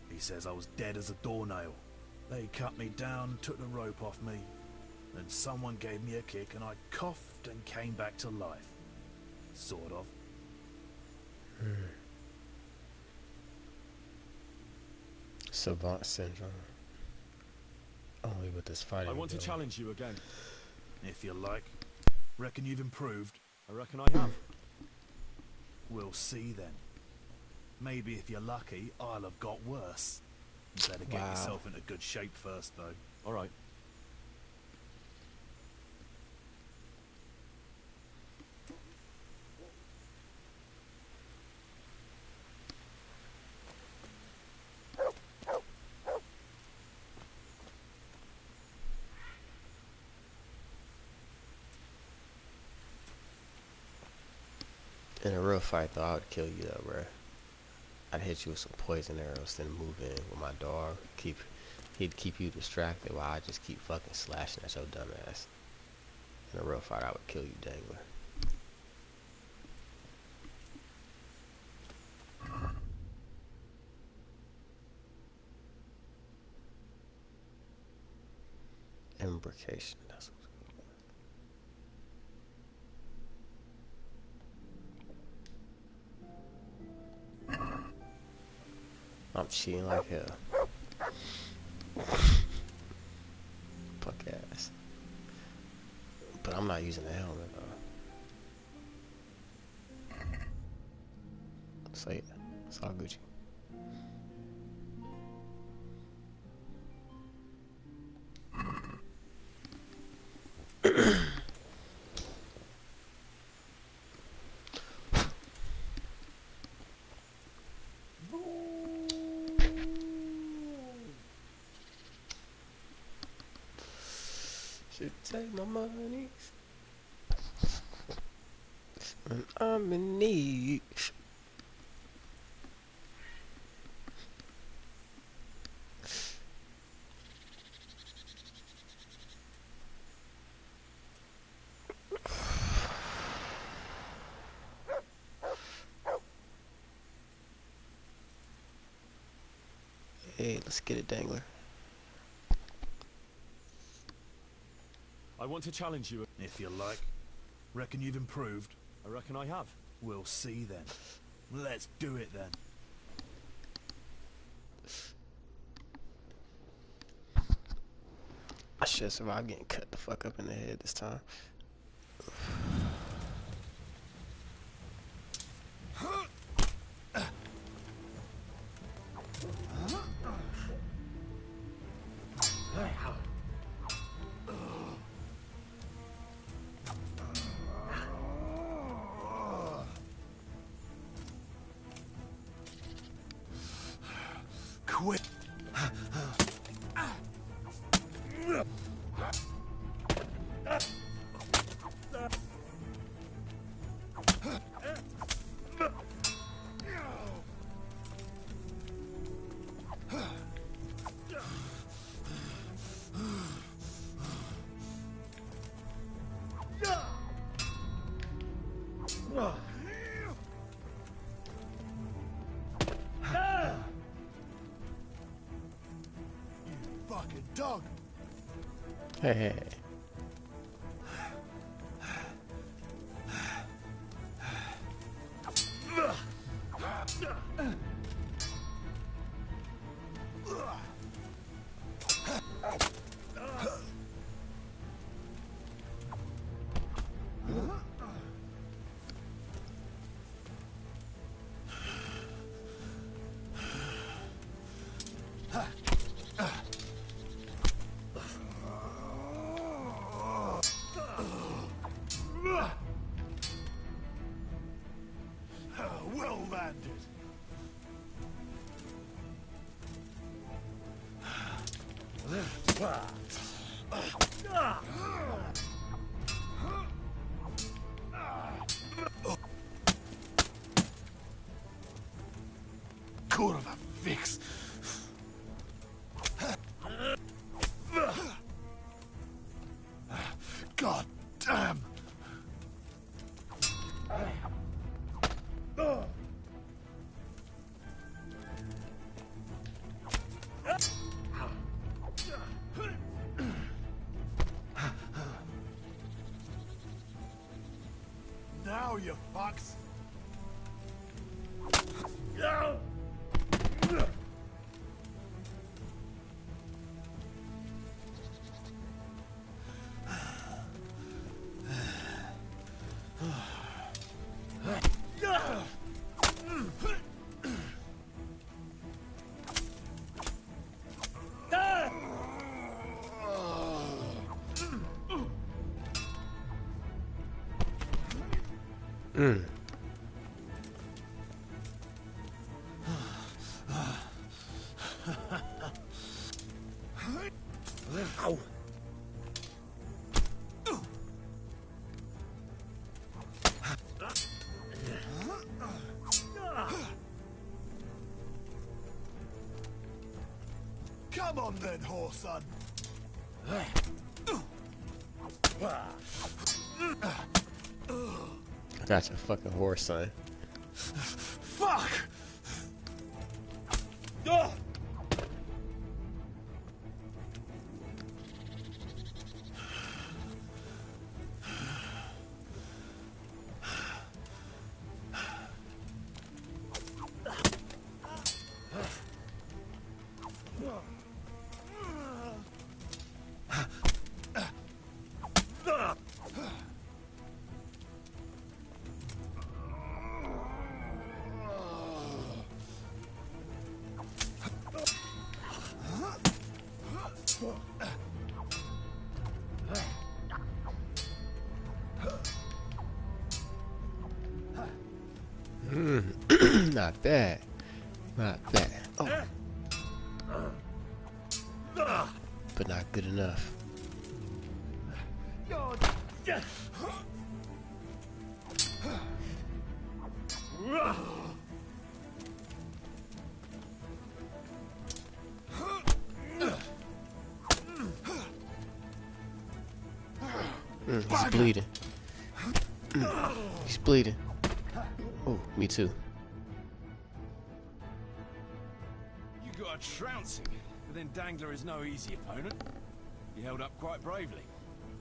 Speaker 7: he says I was dead as a doornail. They cut me down, took the rope off me, and someone gave me a kick and I coughed and came back to life. Sort of.
Speaker 2: Savant syndrome. Only with this fighting.
Speaker 4: I want to
Speaker 2: ability.
Speaker 4: challenge you again.
Speaker 7: If you like. Reckon you've improved?
Speaker 4: I reckon I have.
Speaker 7: We'll see then. Maybe if you're lucky, I'll have got worse. You better get
Speaker 2: Wow.
Speaker 7: yourself into good shape first, though.
Speaker 4: All right.
Speaker 2: In a real fight, though, I would kill you, though, bro. I'd hit you with some poison arrows, then move in with my dog. He'd keep you distracted while I just keep fucking slashing at your dumb ass. In a real fight, I would kill you, Dangler. Imbrication. That's what's I'm cheating like hell. Fuck ass. But I'm not using the helmet though. Say it. It's all Gucci. Should take my money when I'm in need. Hey, let's get it, Dangler.
Speaker 4: I want to challenge you.
Speaker 7: If you like. Reckon you've improved?
Speaker 4: I reckon I have.
Speaker 7: We'll see then. Let's do it then.
Speaker 2: I should survive getting cut the fuck up in the head this time.
Speaker 7: Quit. Fucking dog.
Speaker 2: Hey.
Speaker 7: Well landed. Kurwa fix. you fucks!
Speaker 11: Come on then, whoreson.
Speaker 2: I got your fucking horse, son.
Speaker 11: Fuck!
Speaker 2: Not bad. Not bad. Oh. But not good enough. He's bleeding. He's bleeding. Oh, me too.
Speaker 7: You got a trouncing, but then Dangler is no easy opponent. He held up quite bravely.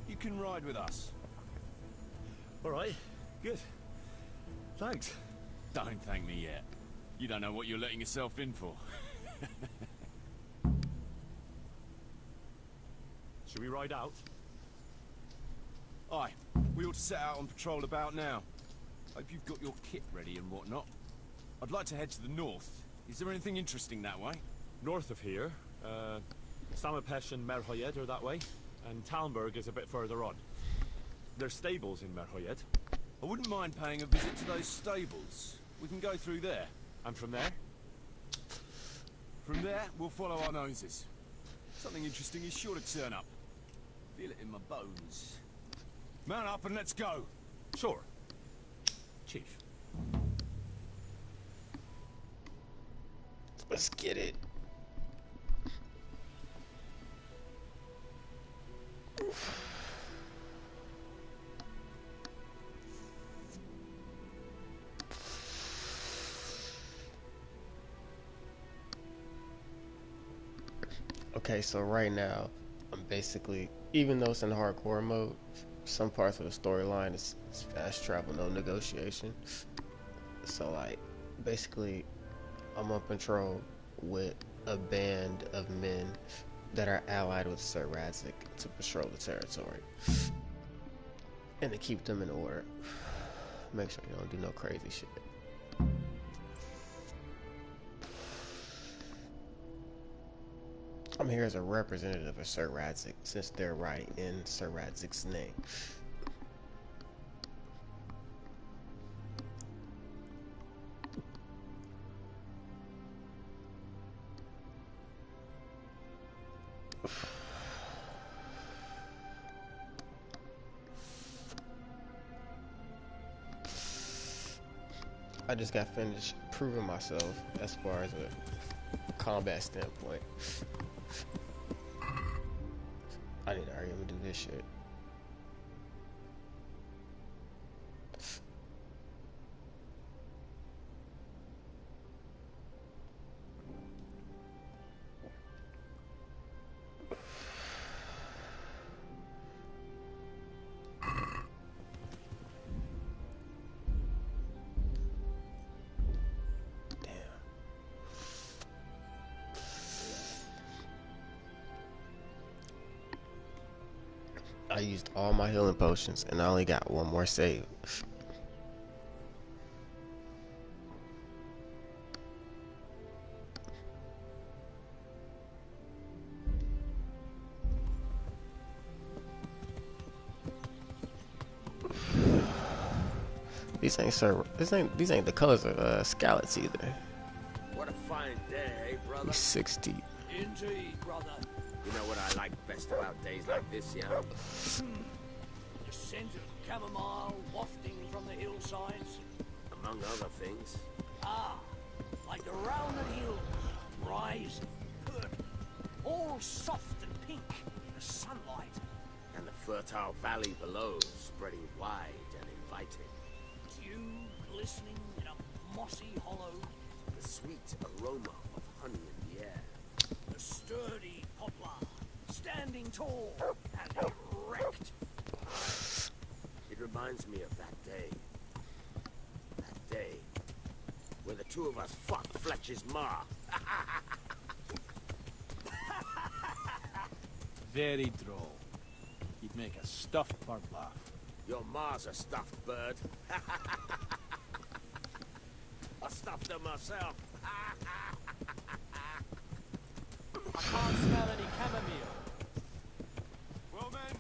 Speaker 7: You can ride with us.
Speaker 4: All right, good. Thanks.
Speaker 7: Don't thank me yet. You don't know what you're letting yourself in for.
Speaker 4: Should we ride out?
Speaker 7: Aye, we ought to set out on patrol about now. Hope you've got your kit ready and whatnot. I'd like to head to the north. Is there anything interesting that way?
Speaker 4: North of here, Samapesh and Merhoyed are that way, and Talmberg is a bit further on. There's stables in Merhoyed.
Speaker 7: I wouldn't mind paying a visit to those stables. We can go through there.
Speaker 4: And from there?
Speaker 7: From there, we'll follow our noses. Something interesting is sure to turn up. Feel it in my bones. Mount up and let's go.
Speaker 4: Sure. Chief.
Speaker 2: Let's get it. Okay, so right now, I'm basically, even though it's in hardcore mode, some parts of the storyline is fast travel, no negotiation. So like, basically, I'm on patrol with a band of men that are allied with Sir Radzig to patrol the territory. And to keep them in order. Make sure you don't do no crazy shit. I'm here as a representative of Sir Radzig, since they're writing in Sir Radzig's name. I just got finished proving myself as far as a combat standpoint. I need to hurry up and do this shit. I used all my healing potions and I only got one more save. These ain't the colors of Scallots either.
Speaker 12: What a fine day, eh, brother?
Speaker 2: He's 60.
Speaker 8: Indeed, brother.
Speaker 12: You know what I like best about days like this, yeah?
Speaker 8: The scent of chamomile wafting from the hillsides.
Speaker 12: Among other things.
Speaker 8: Ah, like the rounded hills, rising, purple, all soft and pink in the sunlight.
Speaker 12: And the fertile valley below, spreading wide and inviting.
Speaker 8: Dew glistening in a mossy hollow.
Speaker 12: The sweet aroma of honey in the air.
Speaker 8: The sturdy poplar, standing tall and erect.
Speaker 12: It reminds me of that day. That day where the two of us fucked Fletcher's ma.
Speaker 7: Very droll. You'd make a stuffed bird laugh.
Speaker 12: Your ma's a stuffed bird. I stuffed her myself.
Speaker 6: I can't smell any chamomile.
Speaker 5: Well, men,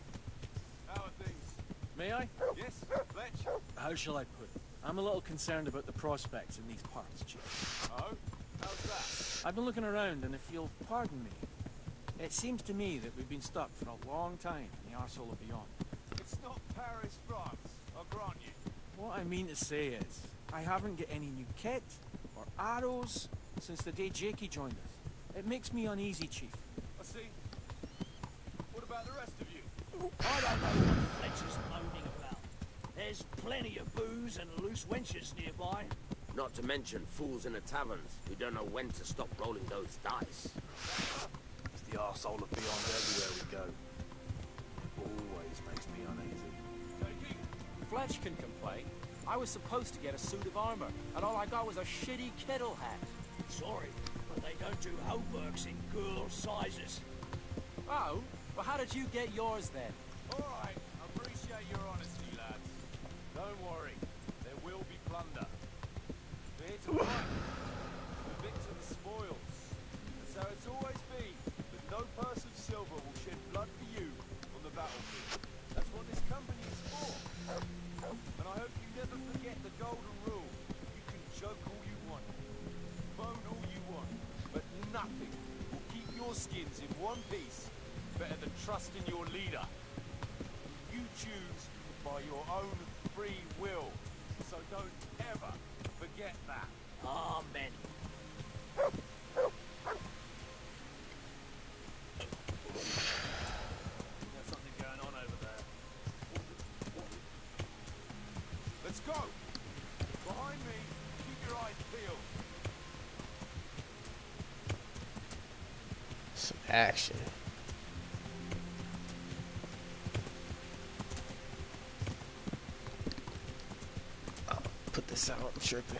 Speaker 5: how are things?
Speaker 7: May I?
Speaker 5: Yes, Fletch?
Speaker 7: How shall I put it? I'm a little concerned about the prospects in these parts, Chief.
Speaker 5: Oh? How's that?
Speaker 7: I've been looking around, and if you'll pardon me, it seems to me that we've been stuck for a long time in the arsehole of beyond.
Speaker 5: It's not Paris, France, I'll grant you.
Speaker 7: What I mean to say is, I haven't got any new kit or arrows since the day Jakey joined us. It makes me uneasy, Chief.
Speaker 5: I see. What about the rest of you?
Speaker 8: I don't know what Fletcher's moaning about. There's plenty of booze and loose wenches nearby.
Speaker 12: Not to mention fools in the taverns who don't know when to stop rolling those dice.
Speaker 7: It's the arsehole of beyond everywhere we go. It always makes me uneasy.
Speaker 5: Jakey?
Speaker 10: Fletch can complain. I was supposed to get a suit of armor, and all I got was a shitty kettle hat.
Speaker 8: Sorry, but they don't do hauberks in girl sizes.
Speaker 10: Oh? Well, how did you get yours then?
Speaker 5: All right, I appreciate your honesty, lads. Don't worry, there will be plunder. We're here to fight. The victor the spoils. And so it's always been that no purse of silver will shed blood for you on the battlefield. That's what this company is for. And I hope you never forget the golden rule. You can joke all you want, moan all you want, but nothing will keep your skins in one piece better than trusting your leader. You choose by your own free will, so don't ever forget that.
Speaker 8: Amen.
Speaker 5: There's something going on over there. Let's go! Behind me, keep your eyes peeled.
Speaker 2: Some action. I'll put this out, I'm tripping.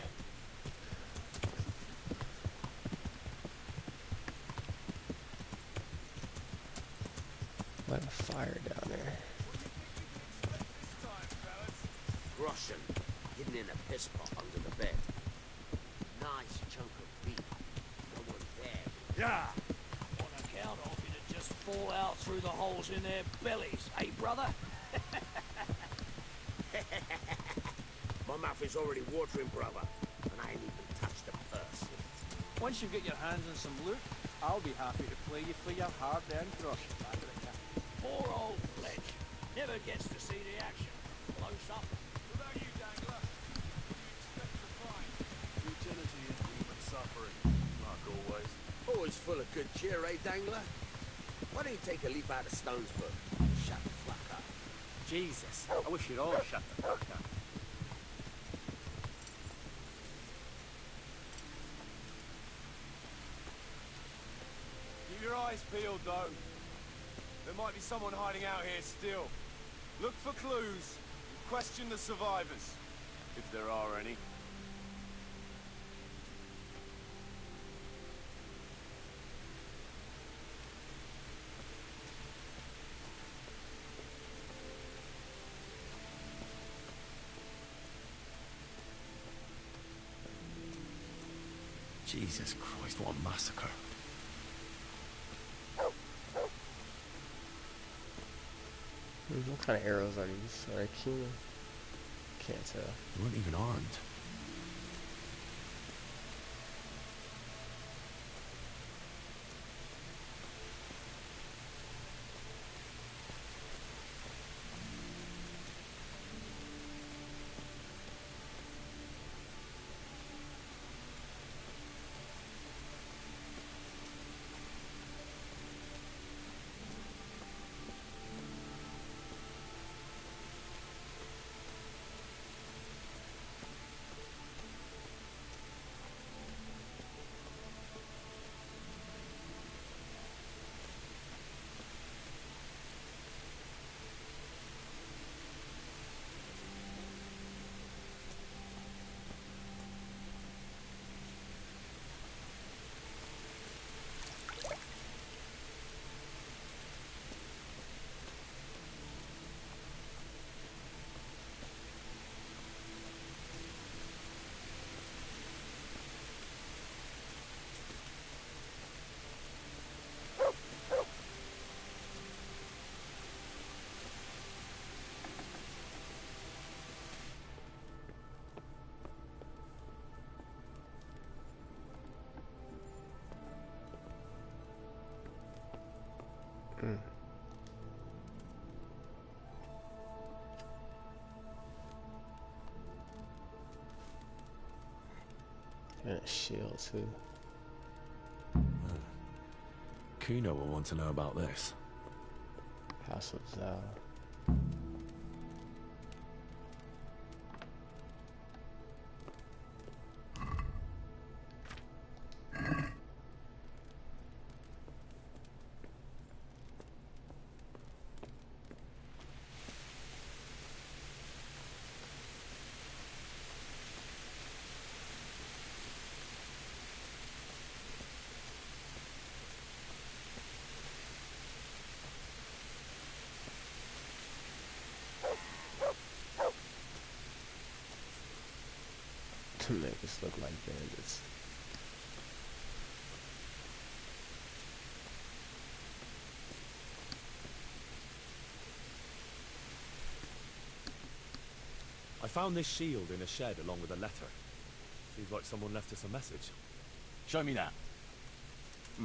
Speaker 2: Light a fire down there.
Speaker 12: Groschen, hidden in a piss pot under the bed. Nice chunk of beef. No one's there.
Speaker 5: Yeah!
Speaker 8: On account of it'd just fall out through the holes in their bellies, eh, brother?
Speaker 12: My mouth is already watering, brother, and I ain't even touched the purse.
Speaker 7: Once you get your hands on some loot, I'll be happy to play you for your hard-earned groschen.
Speaker 8: Poor old Fletch. Never gets to see the action. Close up.
Speaker 5: What about you, Dangler? What do you expect to find?
Speaker 7: Futility and human suffering, like always.
Speaker 12: Always full of good cheer, eh, Dangler? Why don't you take a leaf out of Stone's book? Shut the fuck up.
Speaker 10: Jesus, I wish you'd all shut the fuck up.
Speaker 5: Keep your eyes peeled, though. There might be someone hiding out here still. Look for clues. Question the survivors, if there are any.
Speaker 4: Jesus Christ, what a massacre.
Speaker 2: What kind of arrows are these? Are they keen? Can't tell.
Speaker 4: They weren't even armed.
Speaker 2: And a shield too.
Speaker 4: Kuno will want to know about this.
Speaker 2: House of Zal. To make us look like bandits.
Speaker 4: I found this shield in a shed along with a letter. Seems like someone left us a message.
Speaker 7: Show me that. I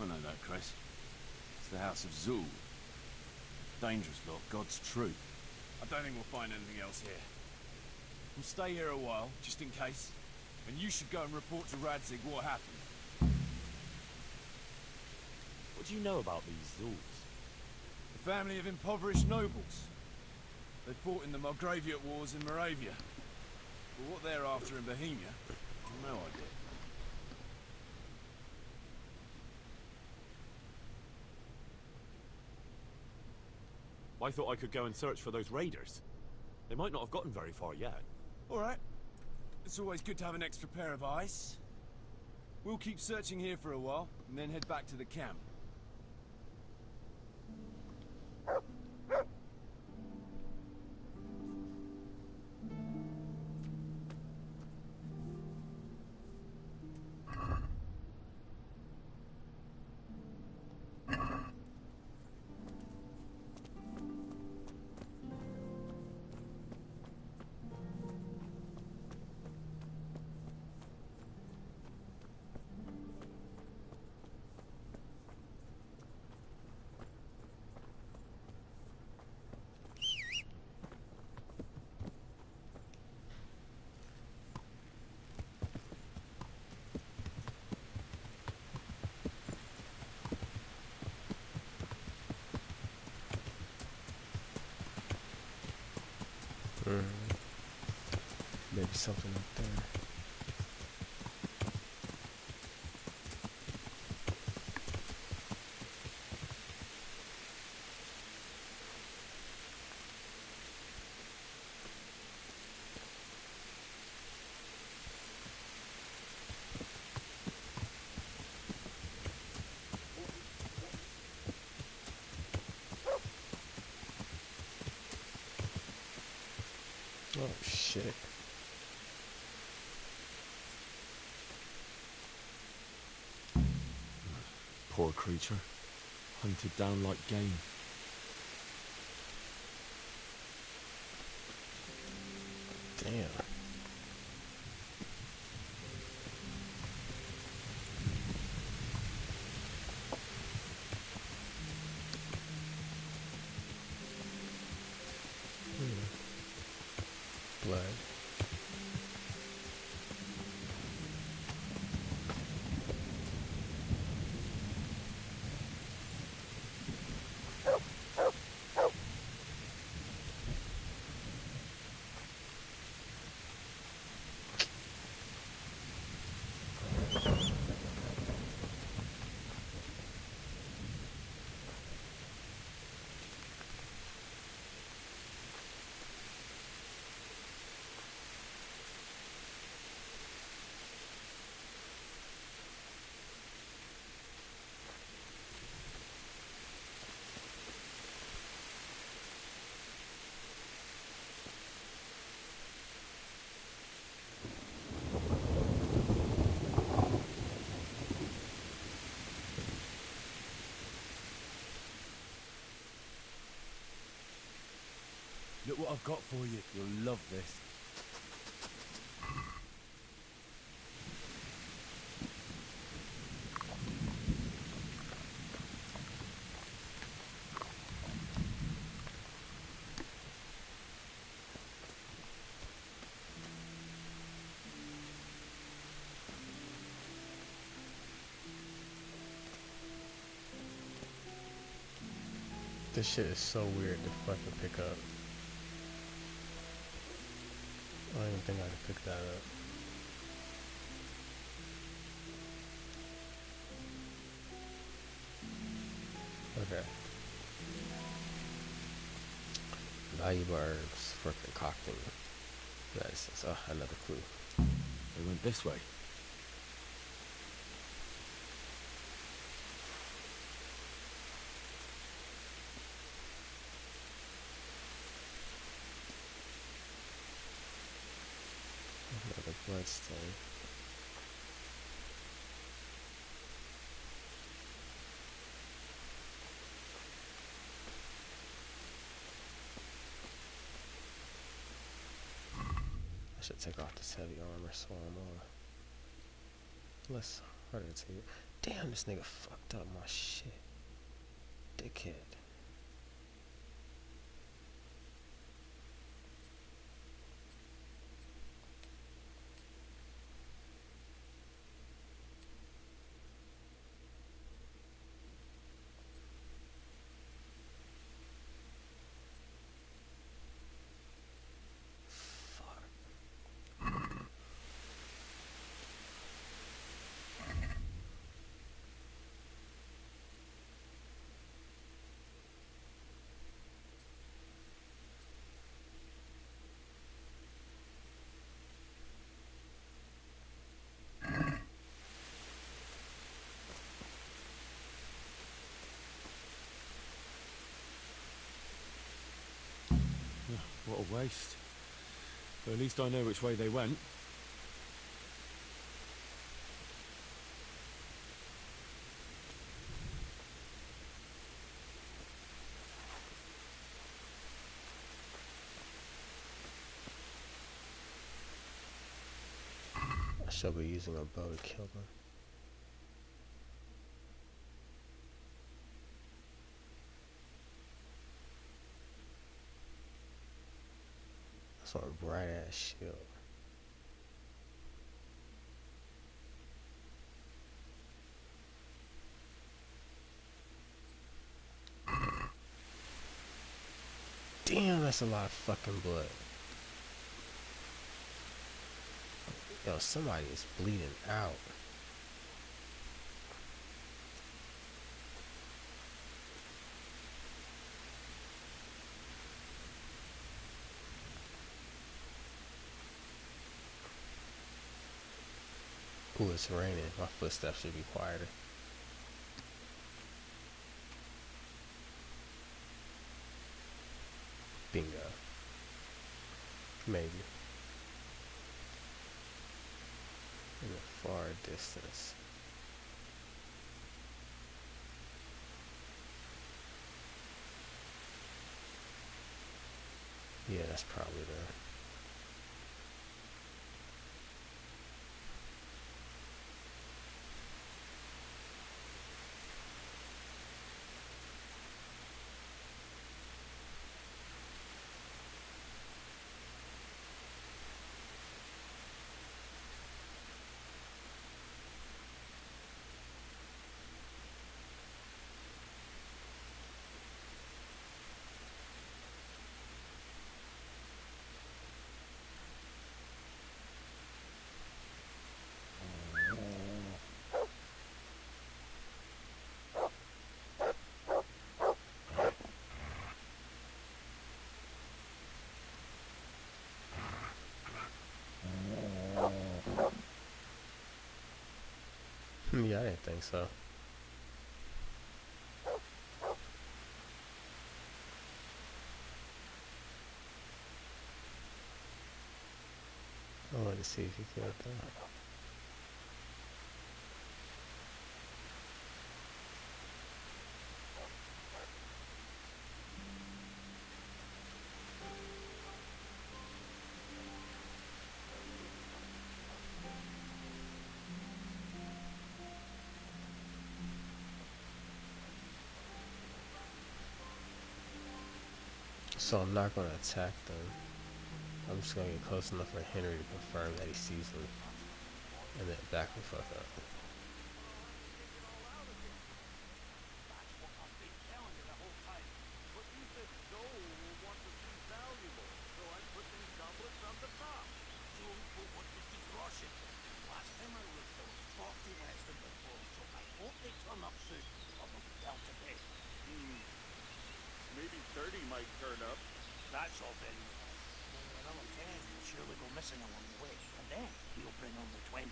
Speaker 7: know that, Chris. It's the House of Zul. Dangerous lot, God's truth. I don't think we'll find anything else here. We'll stay here a while, just in case. And you should go and report to Radzig what happened.
Speaker 4: What do you know about these Zuls?
Speaker 7: A family of impoverished nobles. They fought in the Margraviate Wars in Moravia. But what they're after in Bohemia, I've no idea.
Speaker 4: I thought I could go and search for those raiders. They might not have gotten very far yet.
Speaker 7: All right. It's always good to have an extra pair of eyes. We'll keep searching here for a while, and then head back to the camp.
Speaker 2: Maybe something up there. Oh shit.
Speaker 4: Poor creature. Hunted down like game.
Speaker 2: Damn. Blood.
Speaker 7: Look what I've got for you. You'll love this.
Speaker 2: This shit is so weird to fucking pick up. I don't even think I can pick that up. Okay. Valuable herbs for concocting medicines. Oh, another clue.
Speaker 4: They went this way.
Speaker 2: Another bloodstone. I should take off this heavy armor so I'm less harder to take. Damn, this nigga fucked up my shit. Dickhead.
Speaker 4: What a waste. But at least I know which way they went.
Speaker 2: I shall be using a bow to kill them. That's a bright ass shield. Damn, that's a lot of fucking blood. Yo, somebody is bleeding out. Ooh, it's raining. My footsteps should be quieter. Bingo. Maybe. In the far distance. that's probably the... Yeah, I didn't think so. I wanted to see if you could though. So I'm not going to attack them. I'm just going to get close enough for Henry to confirm that he sees them. And then back the fuck up.
Speaker 7: Maybe 30 might turn up.
Speaker 8: That's all then. Another 10 will surely go missing along the way, and then we'll bring on the 20.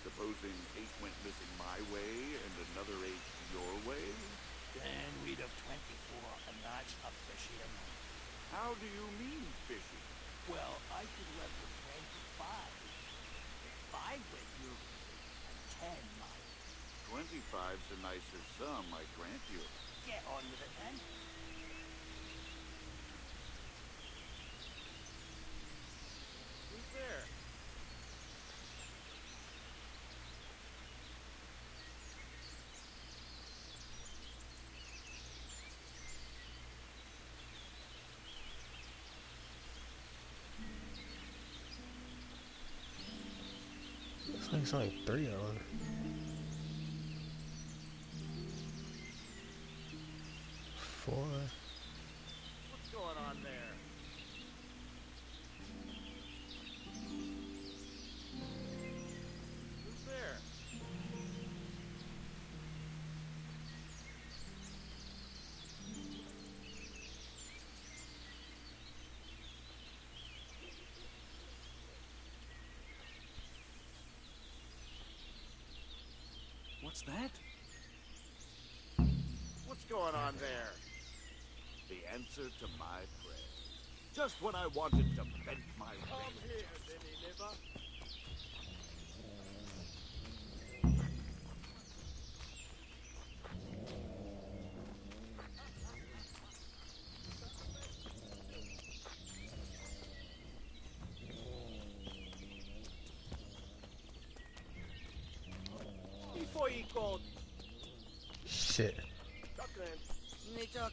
Speaker 7: Supposing 8 went missing my way and another 8 your way?
Speaker 8: Then we'd have 24, and that's a fishy amount.
Speaker 7: How do you mean fishy?
Speaker 8: Well, I could live with 25. If 5 went your way, and 10 mine.
Speaker 7: 25's a nicer sum, I grant you.
Speaker 8: Get on with it then.
Speaker 7: Who's there?
Speaker 2: Looks like it's only 3 of them.
Speaker 7: What's going on there? Who's there?
Speaker 9: What's that?
Speaker 7: What's going on there? The answer to my prayer. Just when I wanted to vent my rage.
Speaker 12: Come here, Vinny Liver. Before you go,
Speaker 2: Shit.
Speaker 12: Nichak,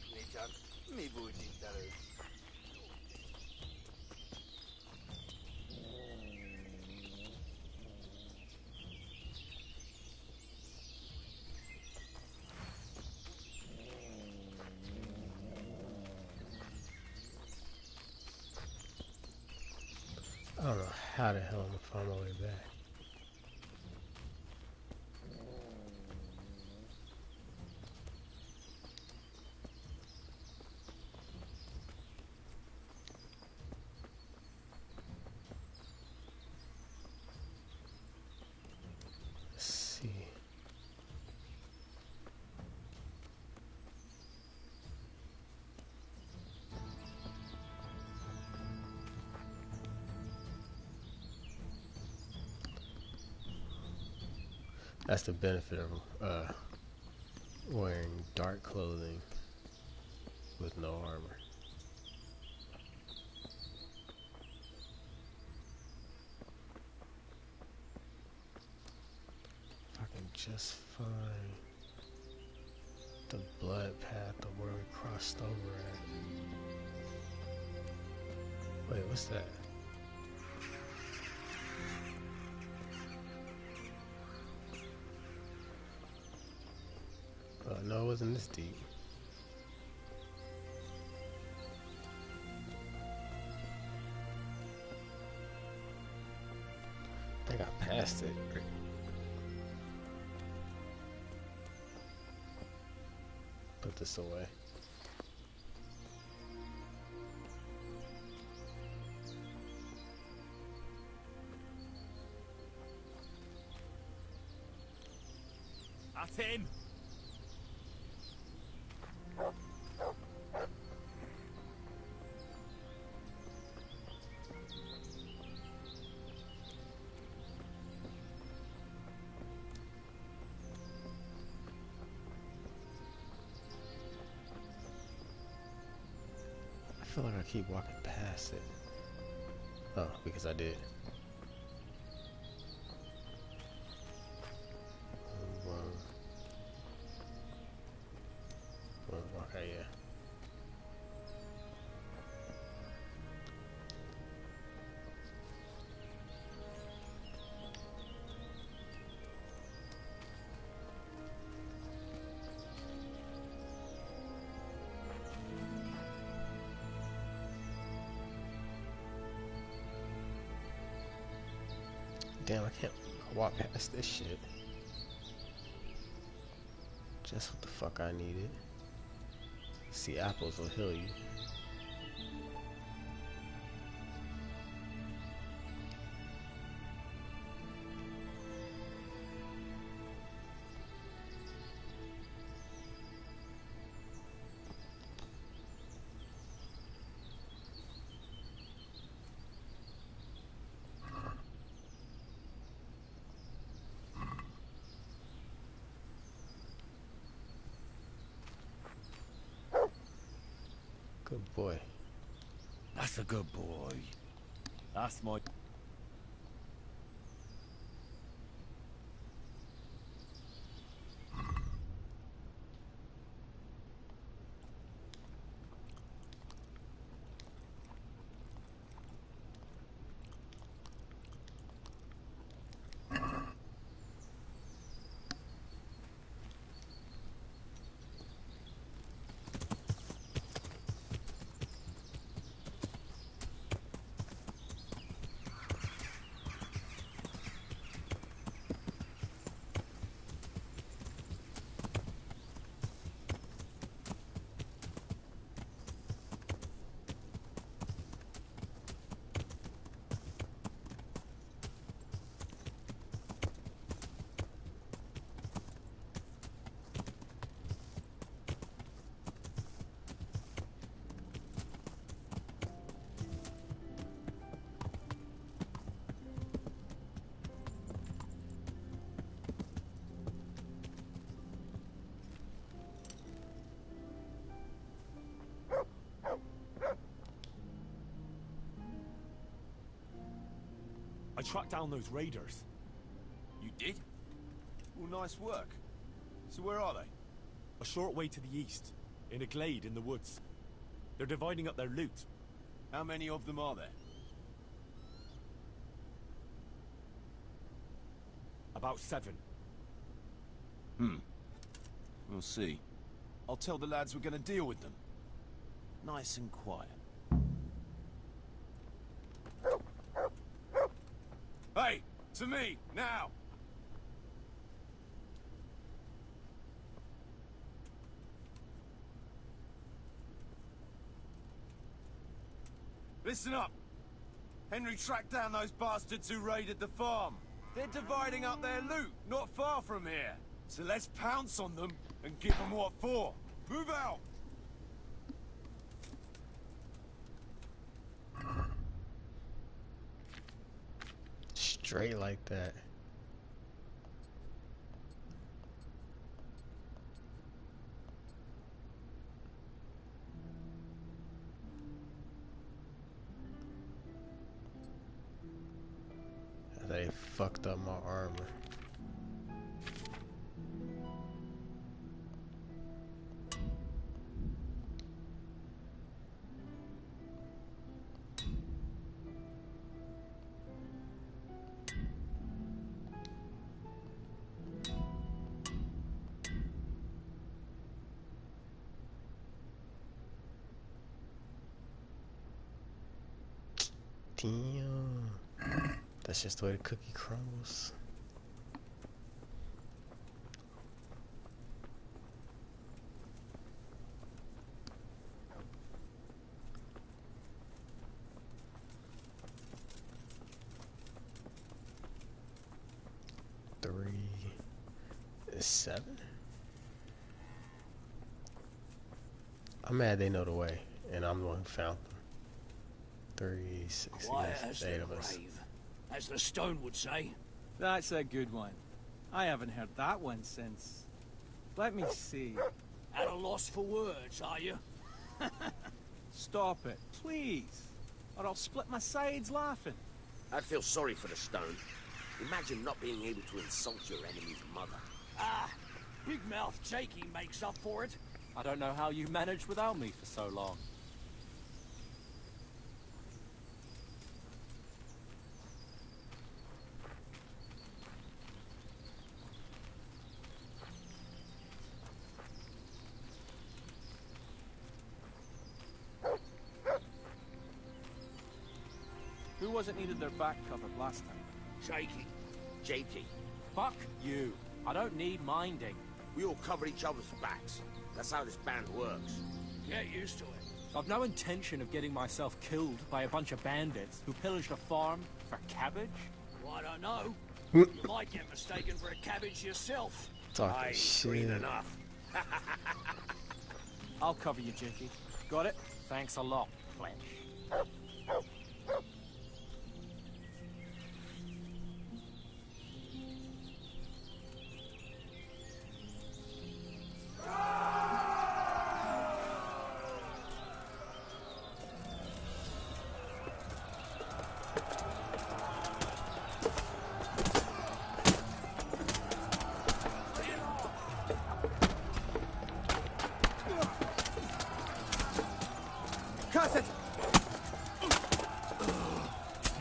Speaker 12: me booty taru.
Speaker 2: I don't know how the hell I'm gonna find my way back. Let's see. That's the benefit of wearing dark clothing with no armor. just fine. The blood path of where we crossed over at. Wait, what's that? No, it wasn't this deep. I think I passed it. Put this away.
Speaker 4: That's him!
Speaker 2: I feel like I keep walking past it. Oh, because I did. Okay, yeah. Damn, I can't walk past this shit. Just what the fuck I needed. See, apples will heal you. Good boy.
Speaker 7: That's a good boy. That's my...
Speaker 4: I tracked down those raiders.
Speaker 7: You did? Well, nice work. So where are they?
Speaker 4: A short way to the east, in a glade in the woods. They're dividing up their loot.
Speaker 7: How many of them are there?
Speaker 4: About 7.
Speaker 7: We'll see. I'll tell the lads we're gonna deal with them. Nice and quiet. Hey! To me! Now! Listen up! Henry tracked down those bastards who raided the farm. They're dividing up their loot, not far from here. So let's pounce on them and give them what for. Move out!
Speaker 2: Straight like that. They fucked up my armor. Damn. That's just the way the cookie crumbles. Seven. I'm mad they know the way, and I'm the one who found them. 3, 6,
Speaker 8: Quiet
Speaker 2: 7,
Speaker 8: as
Speaker 2: 8
Speaker 8: the
Speaker 2: of us.
Speaker 8: grave, as the stone would say.
Speaker 6: That's a good one. I haven't heard that one since... Let me see.
Speaker 8: At a loss for words, are you?
Speaker 6: Stop it, please. Or I'll split my sides laughing.
Speaker 12: I feel sorry for the stone. Imagine not being able to insult your enemy's mother.
Speaker 8: Ah, Big Mouth Jakey makes up for it.
Speaker 10: I don't know how you managed without me for so long.
Speaker 6: Who wasn't needed their back covered last time?
Speaker 8: Jakey.
Speaker 12: Jakey.
Speaker 10: Fuck you. I don't need minding.
Speaker 12: We all cover each other's backs. That's how this band works.
Speaker 8: Get used to it.
Speaker 10: I've no intention of getting myself killed by a bunch of bandits who pillaged a farm for cabbage.
Speaker 8: Well, I don't know. You might get mistaken for a cabbage yourself.
Speaker 2: Talking shit.
Speaker 12: Enough.
Speaker 6: I'll cover you, Jakey. Got it?
Speaker 10: Thanks a lot, Fletch.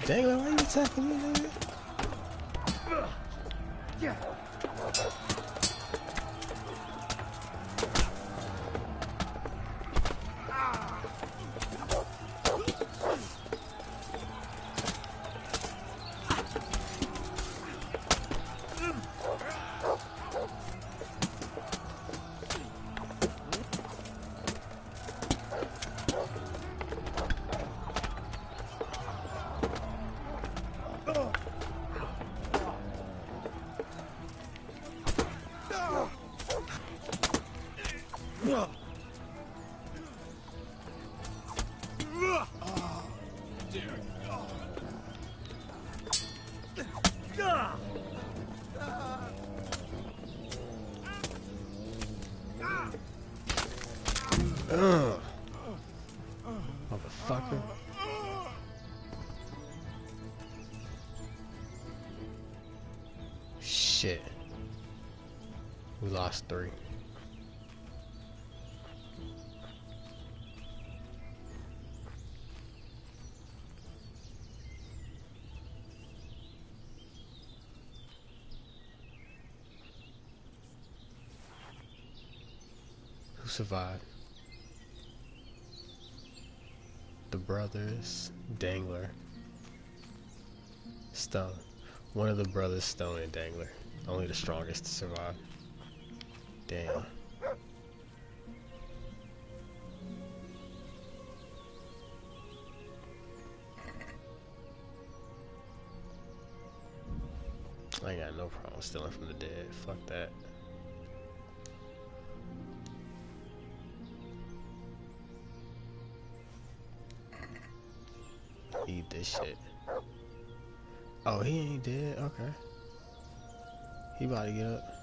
Speaker 2: Dangler, why are you attacking me, nigga?
Speaker 11: Yeah.
Speaker 2: Motherfucker. Shit. We lost 3. Who survived? The brothers Dangler, Stone. One of the brothers, Stone and Dangler. Only the strongest to survive. Damn. I ain't got no problem stealing from the dead. Fuck that. Eat this shit. Oh, he ain't dead. Okay. He about to get up.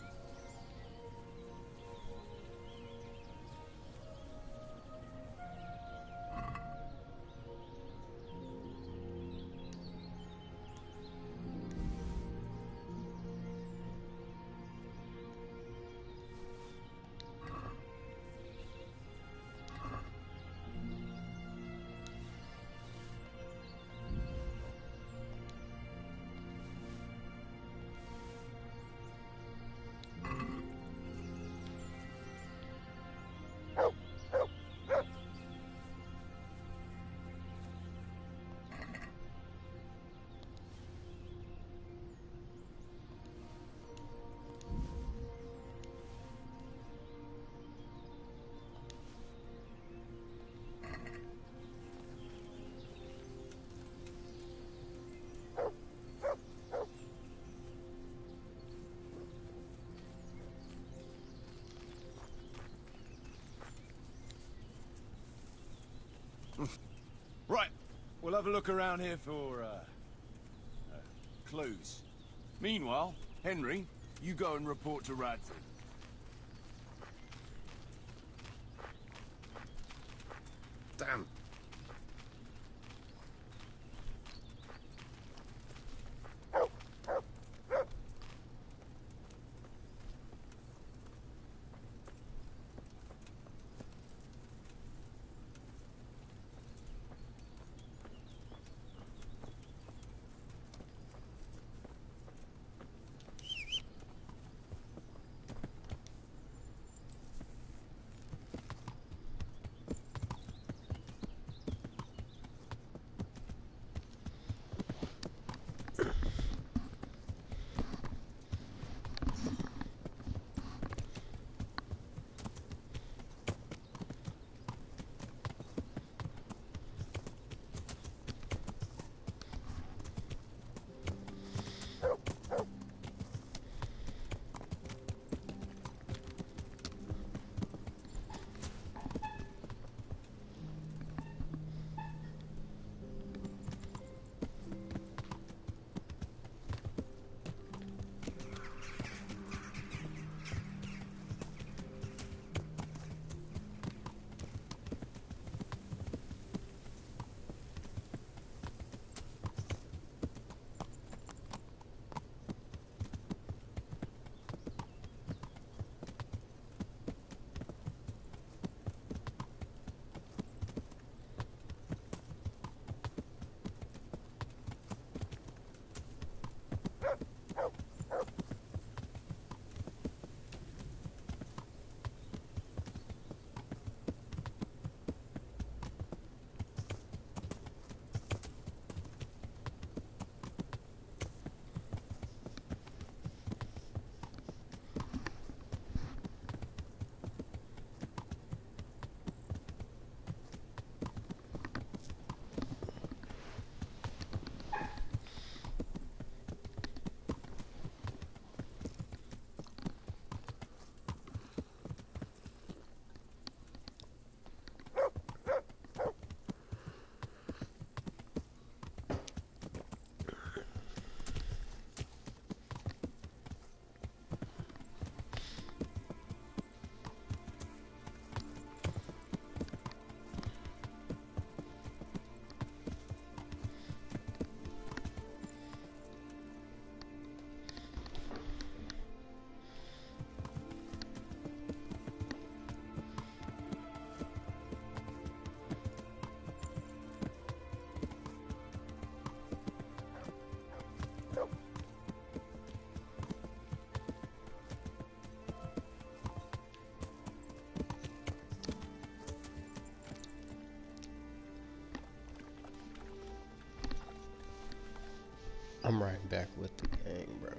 Speaker 7: Right, we'll have a look around here for, clues. Meanwhile, Henry, you go and report to Radzig.
Speaker 1: Damn.
Speaker 2: I'm right back with the gang, bro.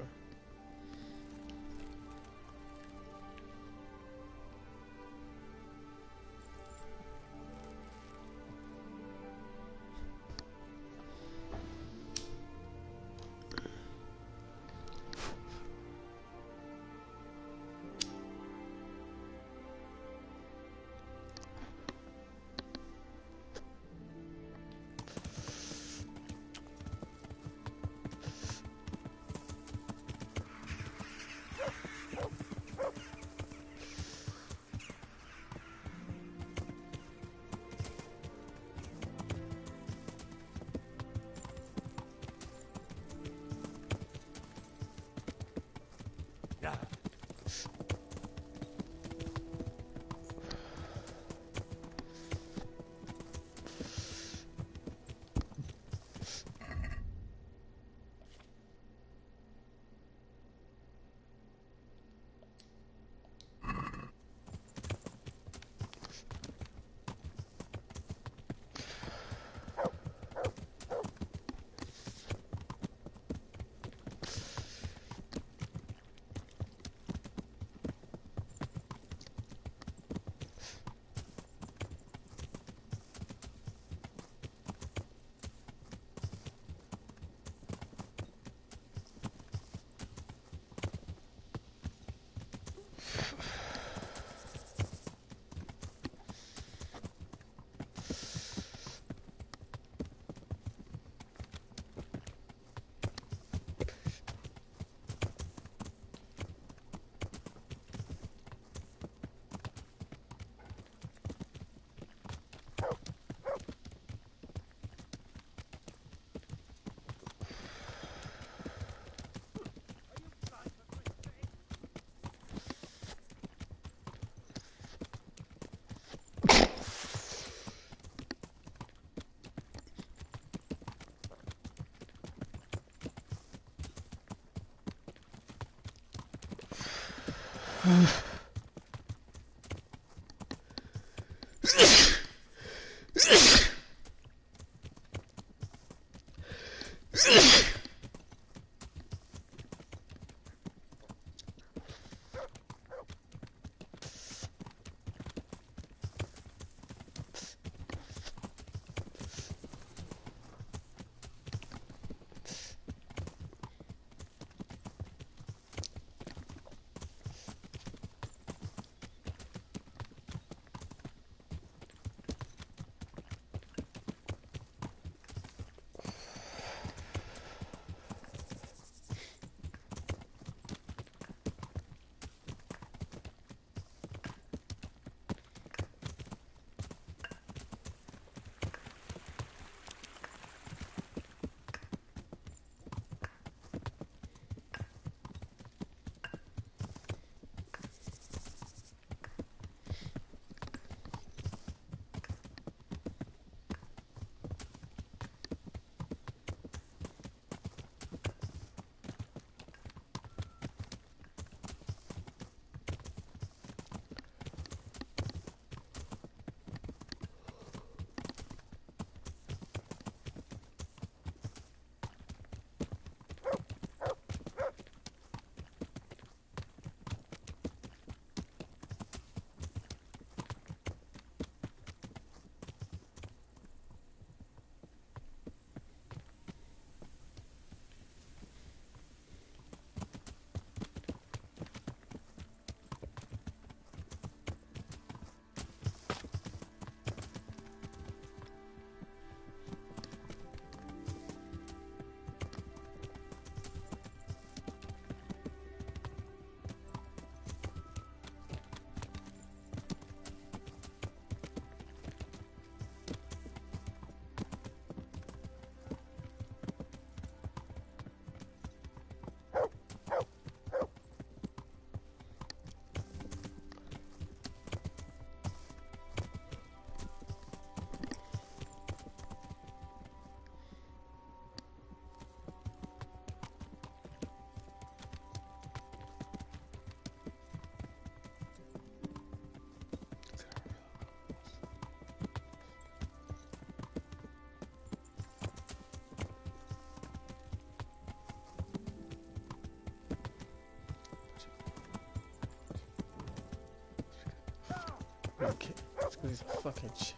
Speaker 2: Okay, let's go this fucking shit.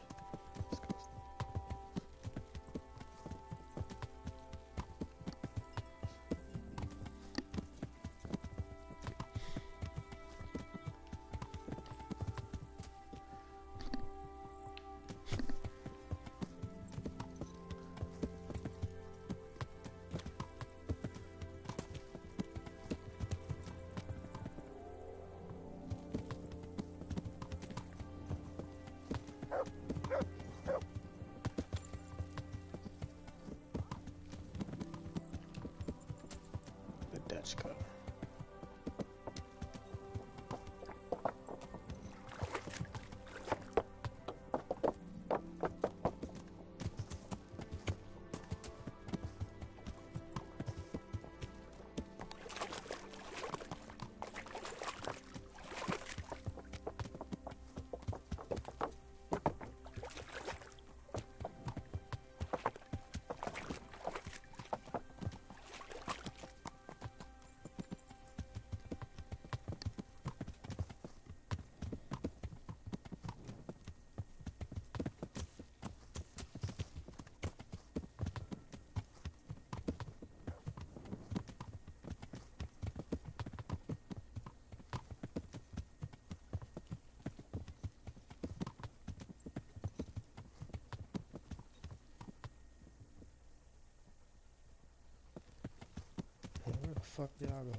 Speaker 2: Dutch cover. Where the fuck did I go?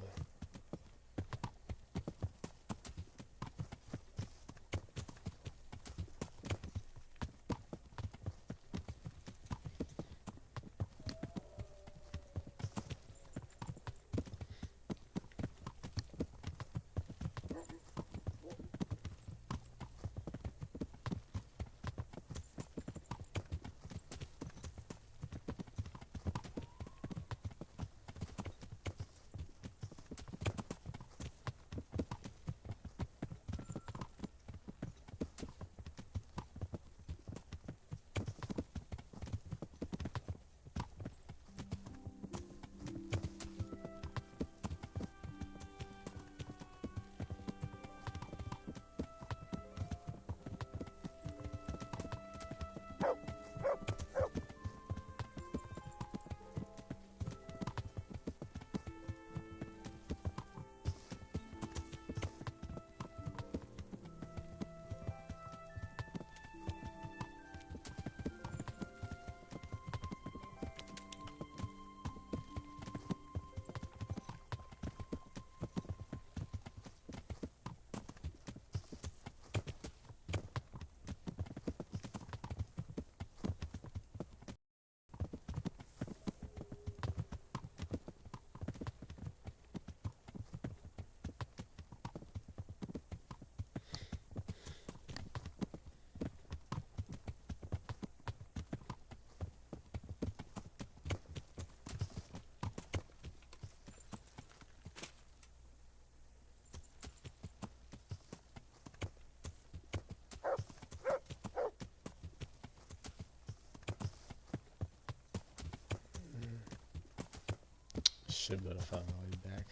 Speaker 2: Should be able to find my way back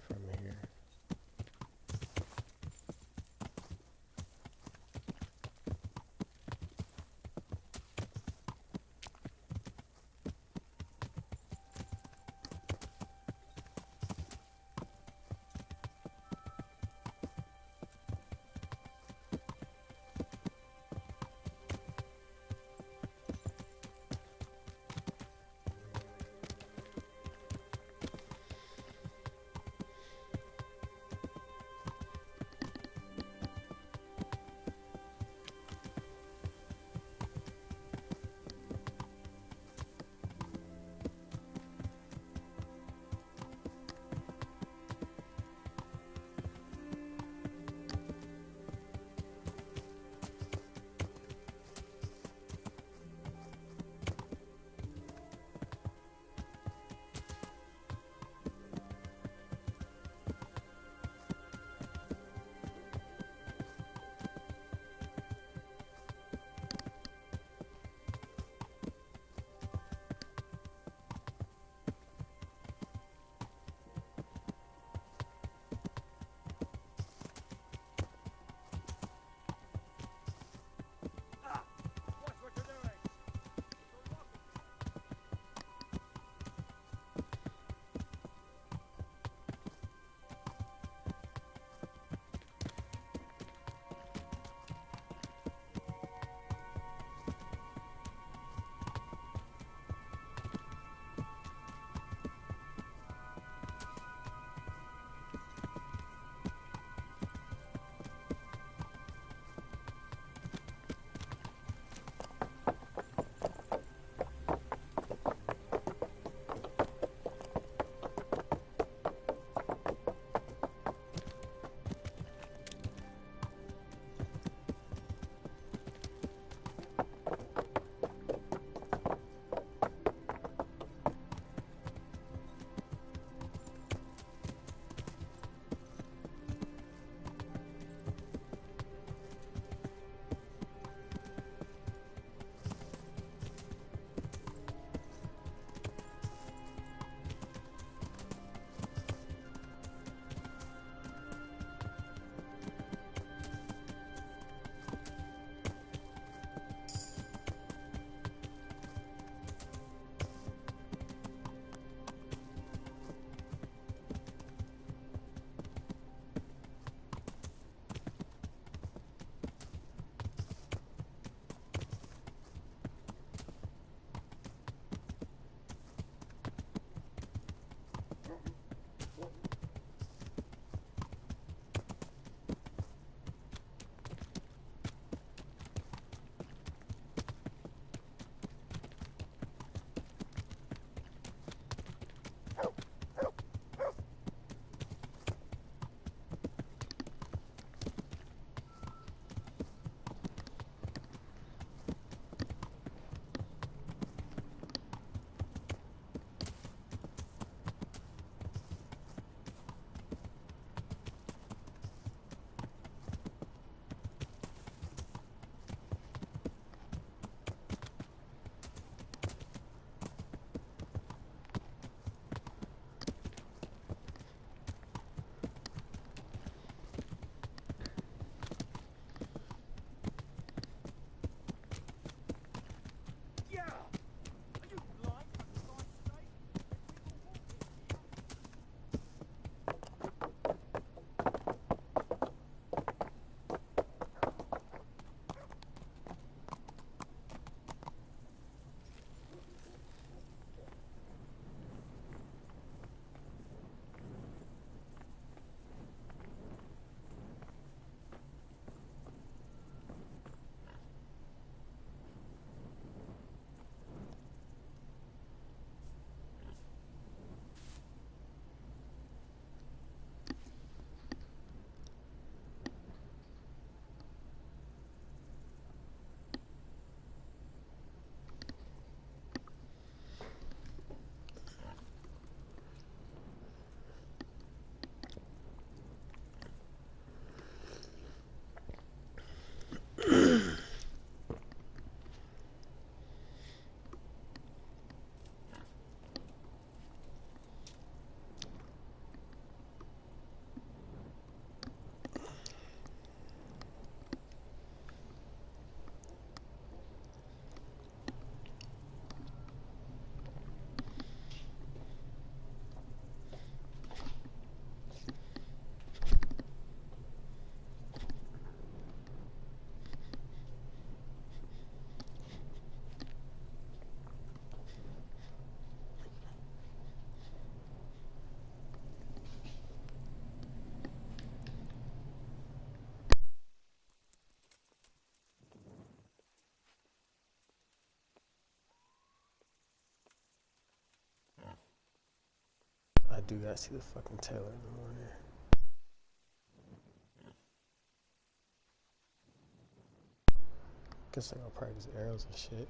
Speaker 2: from here. do gotta see the fucking Taylor in the morning. Guess I gotta practice arrows and shit.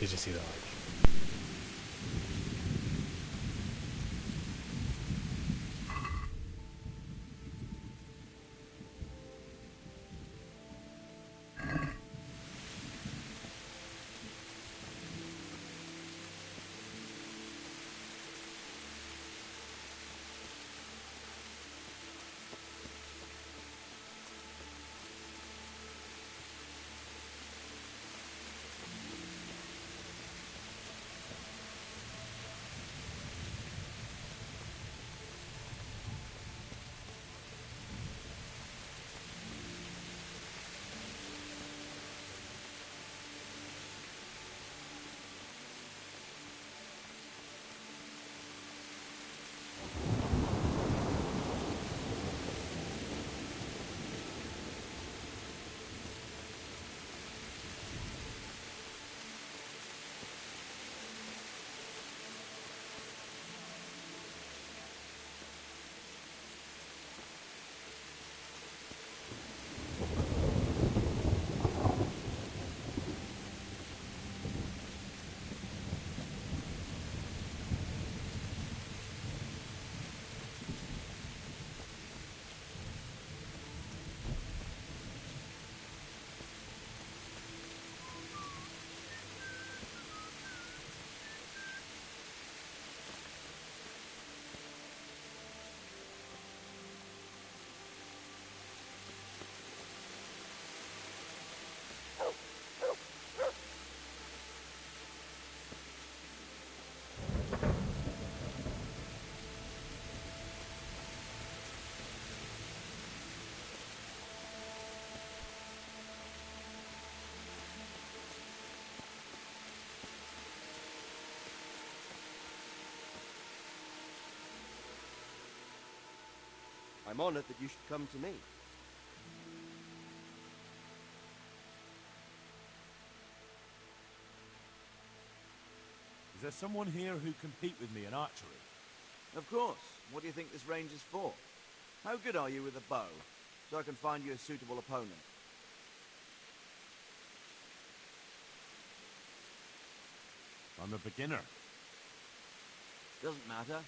Speaker 2: Did you see the arch?
Speaker 3: I'm honored that you should come to me.
Speaker 7: Is there someone here who compete with me in archery?
Speaker 13: Of course. What do you think this range is for? How good are you with a bow? So I can find you a suitable opponent.
Speaker 4: I'm a beginner.
Speaker 13: Doesn't matter.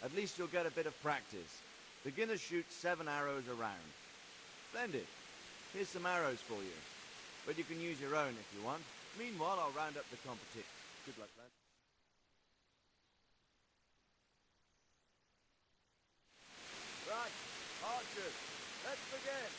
Speaker 13: At least you'll get a bit of practice. Beginners shoot 7 arrows a round. Splendid. Here's some arrows for you. But you can use your own if you want. Meanwhile, I'll round up the competition. Good luck, lad. Right, archers, let's begin.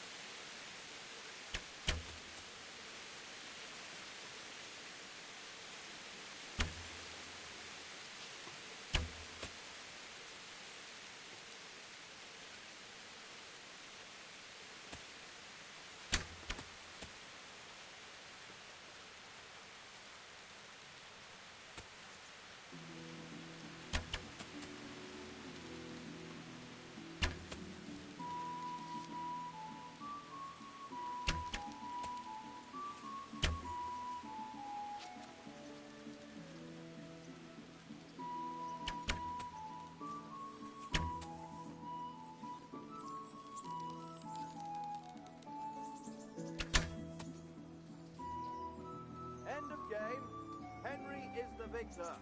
Speaker 13: End of game. Henry is the victor.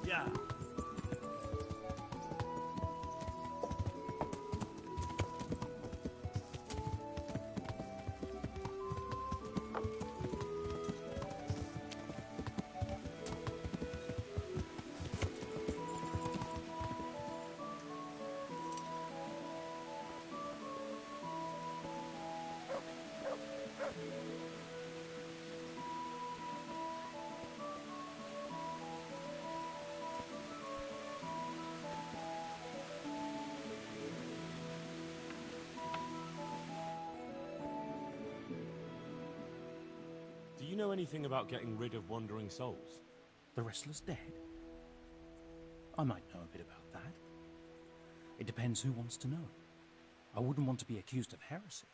Speaker 8: Yeah.
Speaker 4: Do you know anything about getting rid of wandering souls?
Speaker 14: The wrestler's dead? I might know a bit about that. It depends who wants to know. I wouldn't want to be accused of heresy.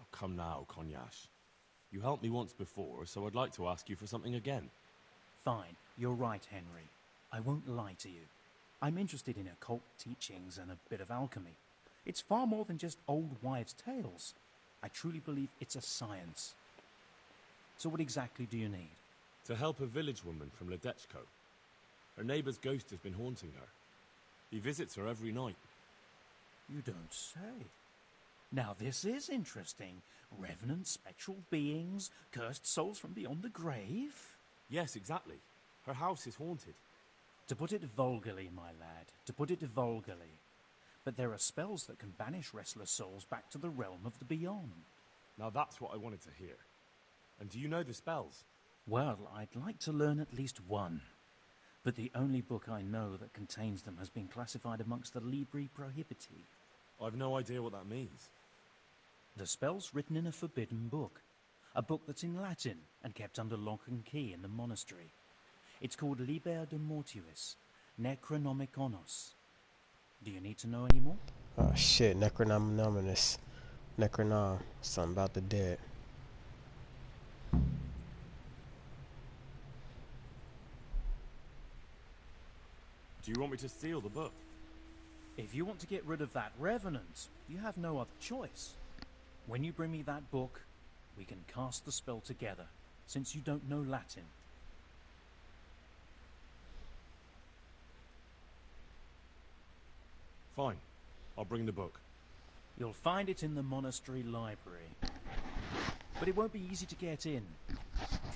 Speaker 4: Oh, come now, Konyash. You helped me once before, so I'd like to ask you for something again.
Speaker 14: Fine, you're right, Henry. I won't lie to you. I'm interested in occult teachings and a bit of alchemy. It's far more than just old wives' tales. I truly believe it's a science. So what exactly do you need?
Speaker 4: To help a village woman from Ledechko. Her neighbour's ghost has been haunting her. He visits her every night.
Speaker 14: You don't say. Now this is interesting. Revenant spectral beings, cursed souls from beyond the grave?
Speaker 4: Yes, exactly. Her house is haunted.
Speaker 14: To put it vulgarly, my lad, to put it vulgarly. But there are spells that can banish wrestler souls back to the realm of the beyond.
Speaker 4: Now that's what I wanted to hear. And do you know the spells?
Speaker 14: Well, I'd like to learn at least one. But the only book I know that contains them has been classified amongst the Libri Prohibiti.
Speaker 4: I've no idea what that means.
Speaker 14: The spell's written in a forbidden book. A book that's in Latin and kept under lock and key in the monastery. It's called Liber de Mortuis, Necronomiconos. Do you need to know any more?
Speaker 2: Oh shit, Necronominus. Necronom. Something about the dead.
Speaker 4: Do you want me to steal the book?
Speaker 14: If you want to get rid of that revenant, you have no other choice. When you bring me that book, we can cast the spell together, since you don't know Latin.
Speaker 4: Fine. I'll bring the book.
Speaker 14: You'll find it in the monastery library. But it won't be easy to get in.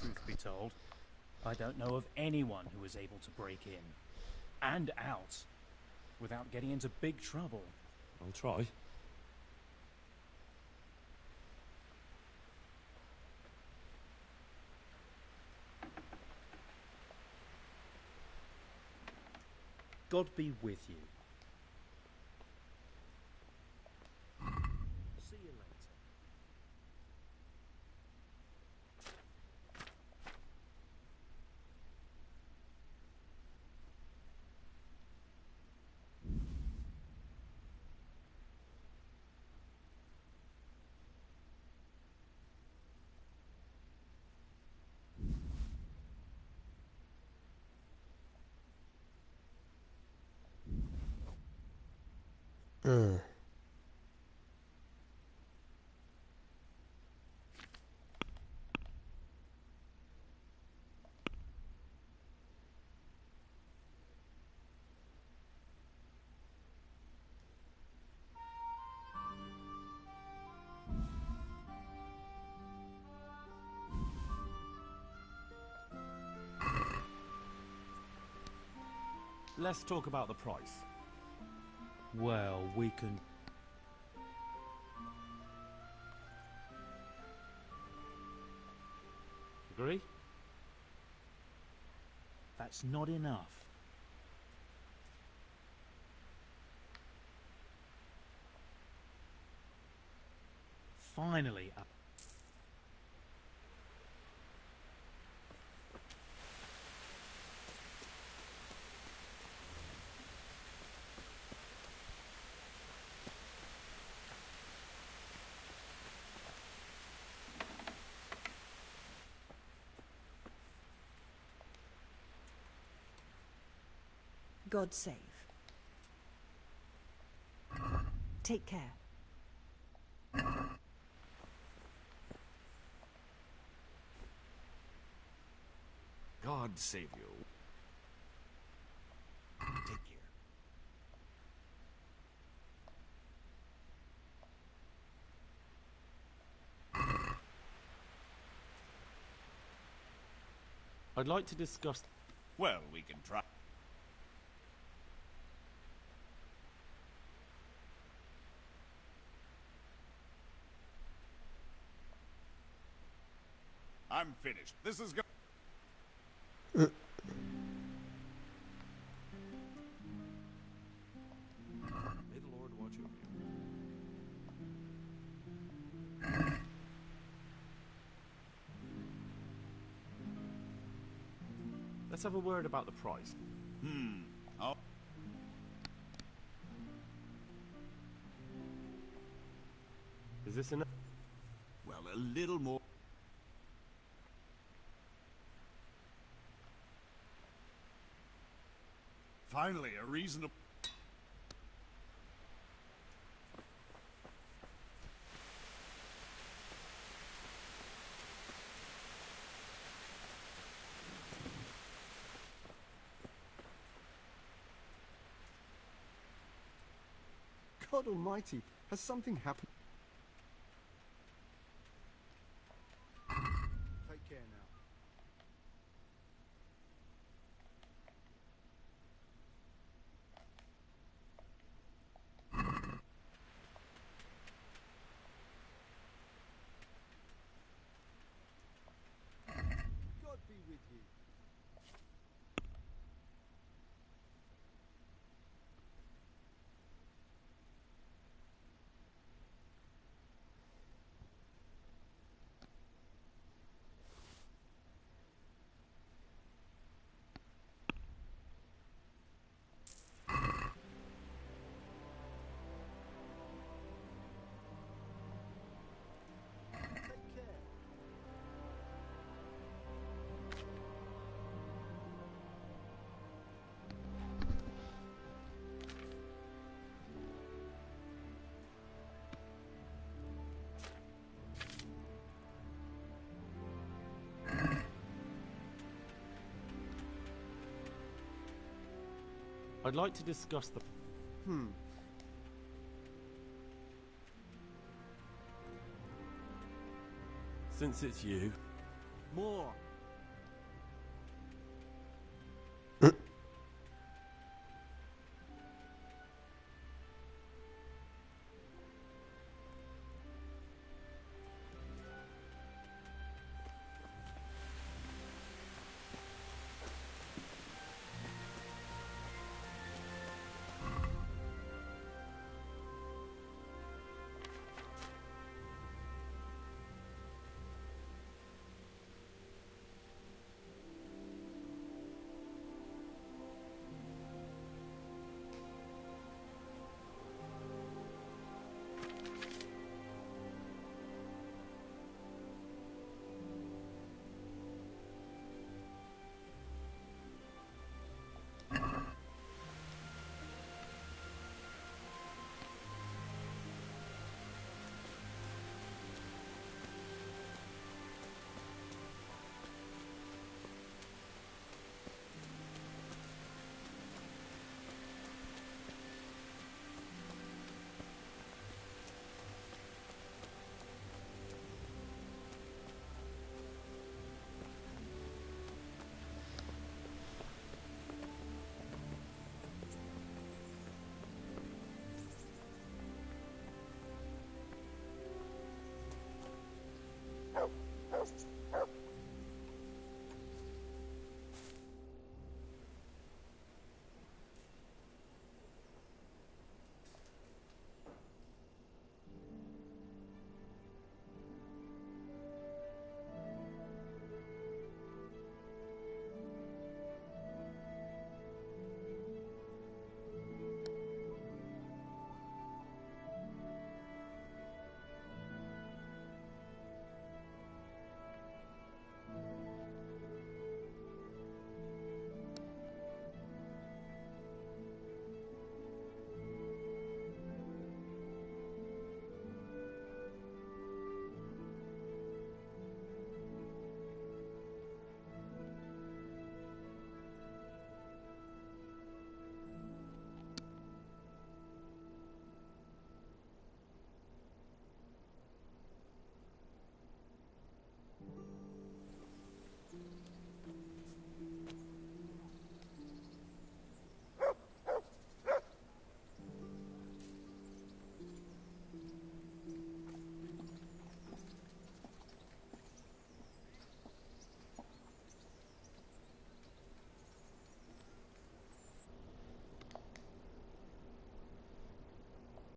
Speaker 14: Truth be told, I don't know of anyone who is able to break in and out without getting into big trouble.
Speaker 4: I'll try.
Speaker 14: God be with you. See you later.
Speaker 4: Let's talk about the price.
Speaker 14: Well, we can...
Speaker 4: Agree?
Speaker 14: That's not enough. Finally,
Speaker 15: God save. Take care.
Speaker 7: God save you. Take care.
Speaker 4: I'd like to discuss...
Speaker 7: Well, we can try. I'm finished. This is go.
Speaker 2: Uh.
Speaker 7: May the Lord watch over you.
Speaker 4: Let's have a word about the price.
Speaker 7: Oh.
Speaker 4: Is this enough?
Speaker 7: Well, a little more. Finally, a reasonable...
Speaker 16: God almighty, has something happened? Take care now. God be with you.
Speaker 4: I'd like to discuss the... Since it's you...
Speaker 5: More.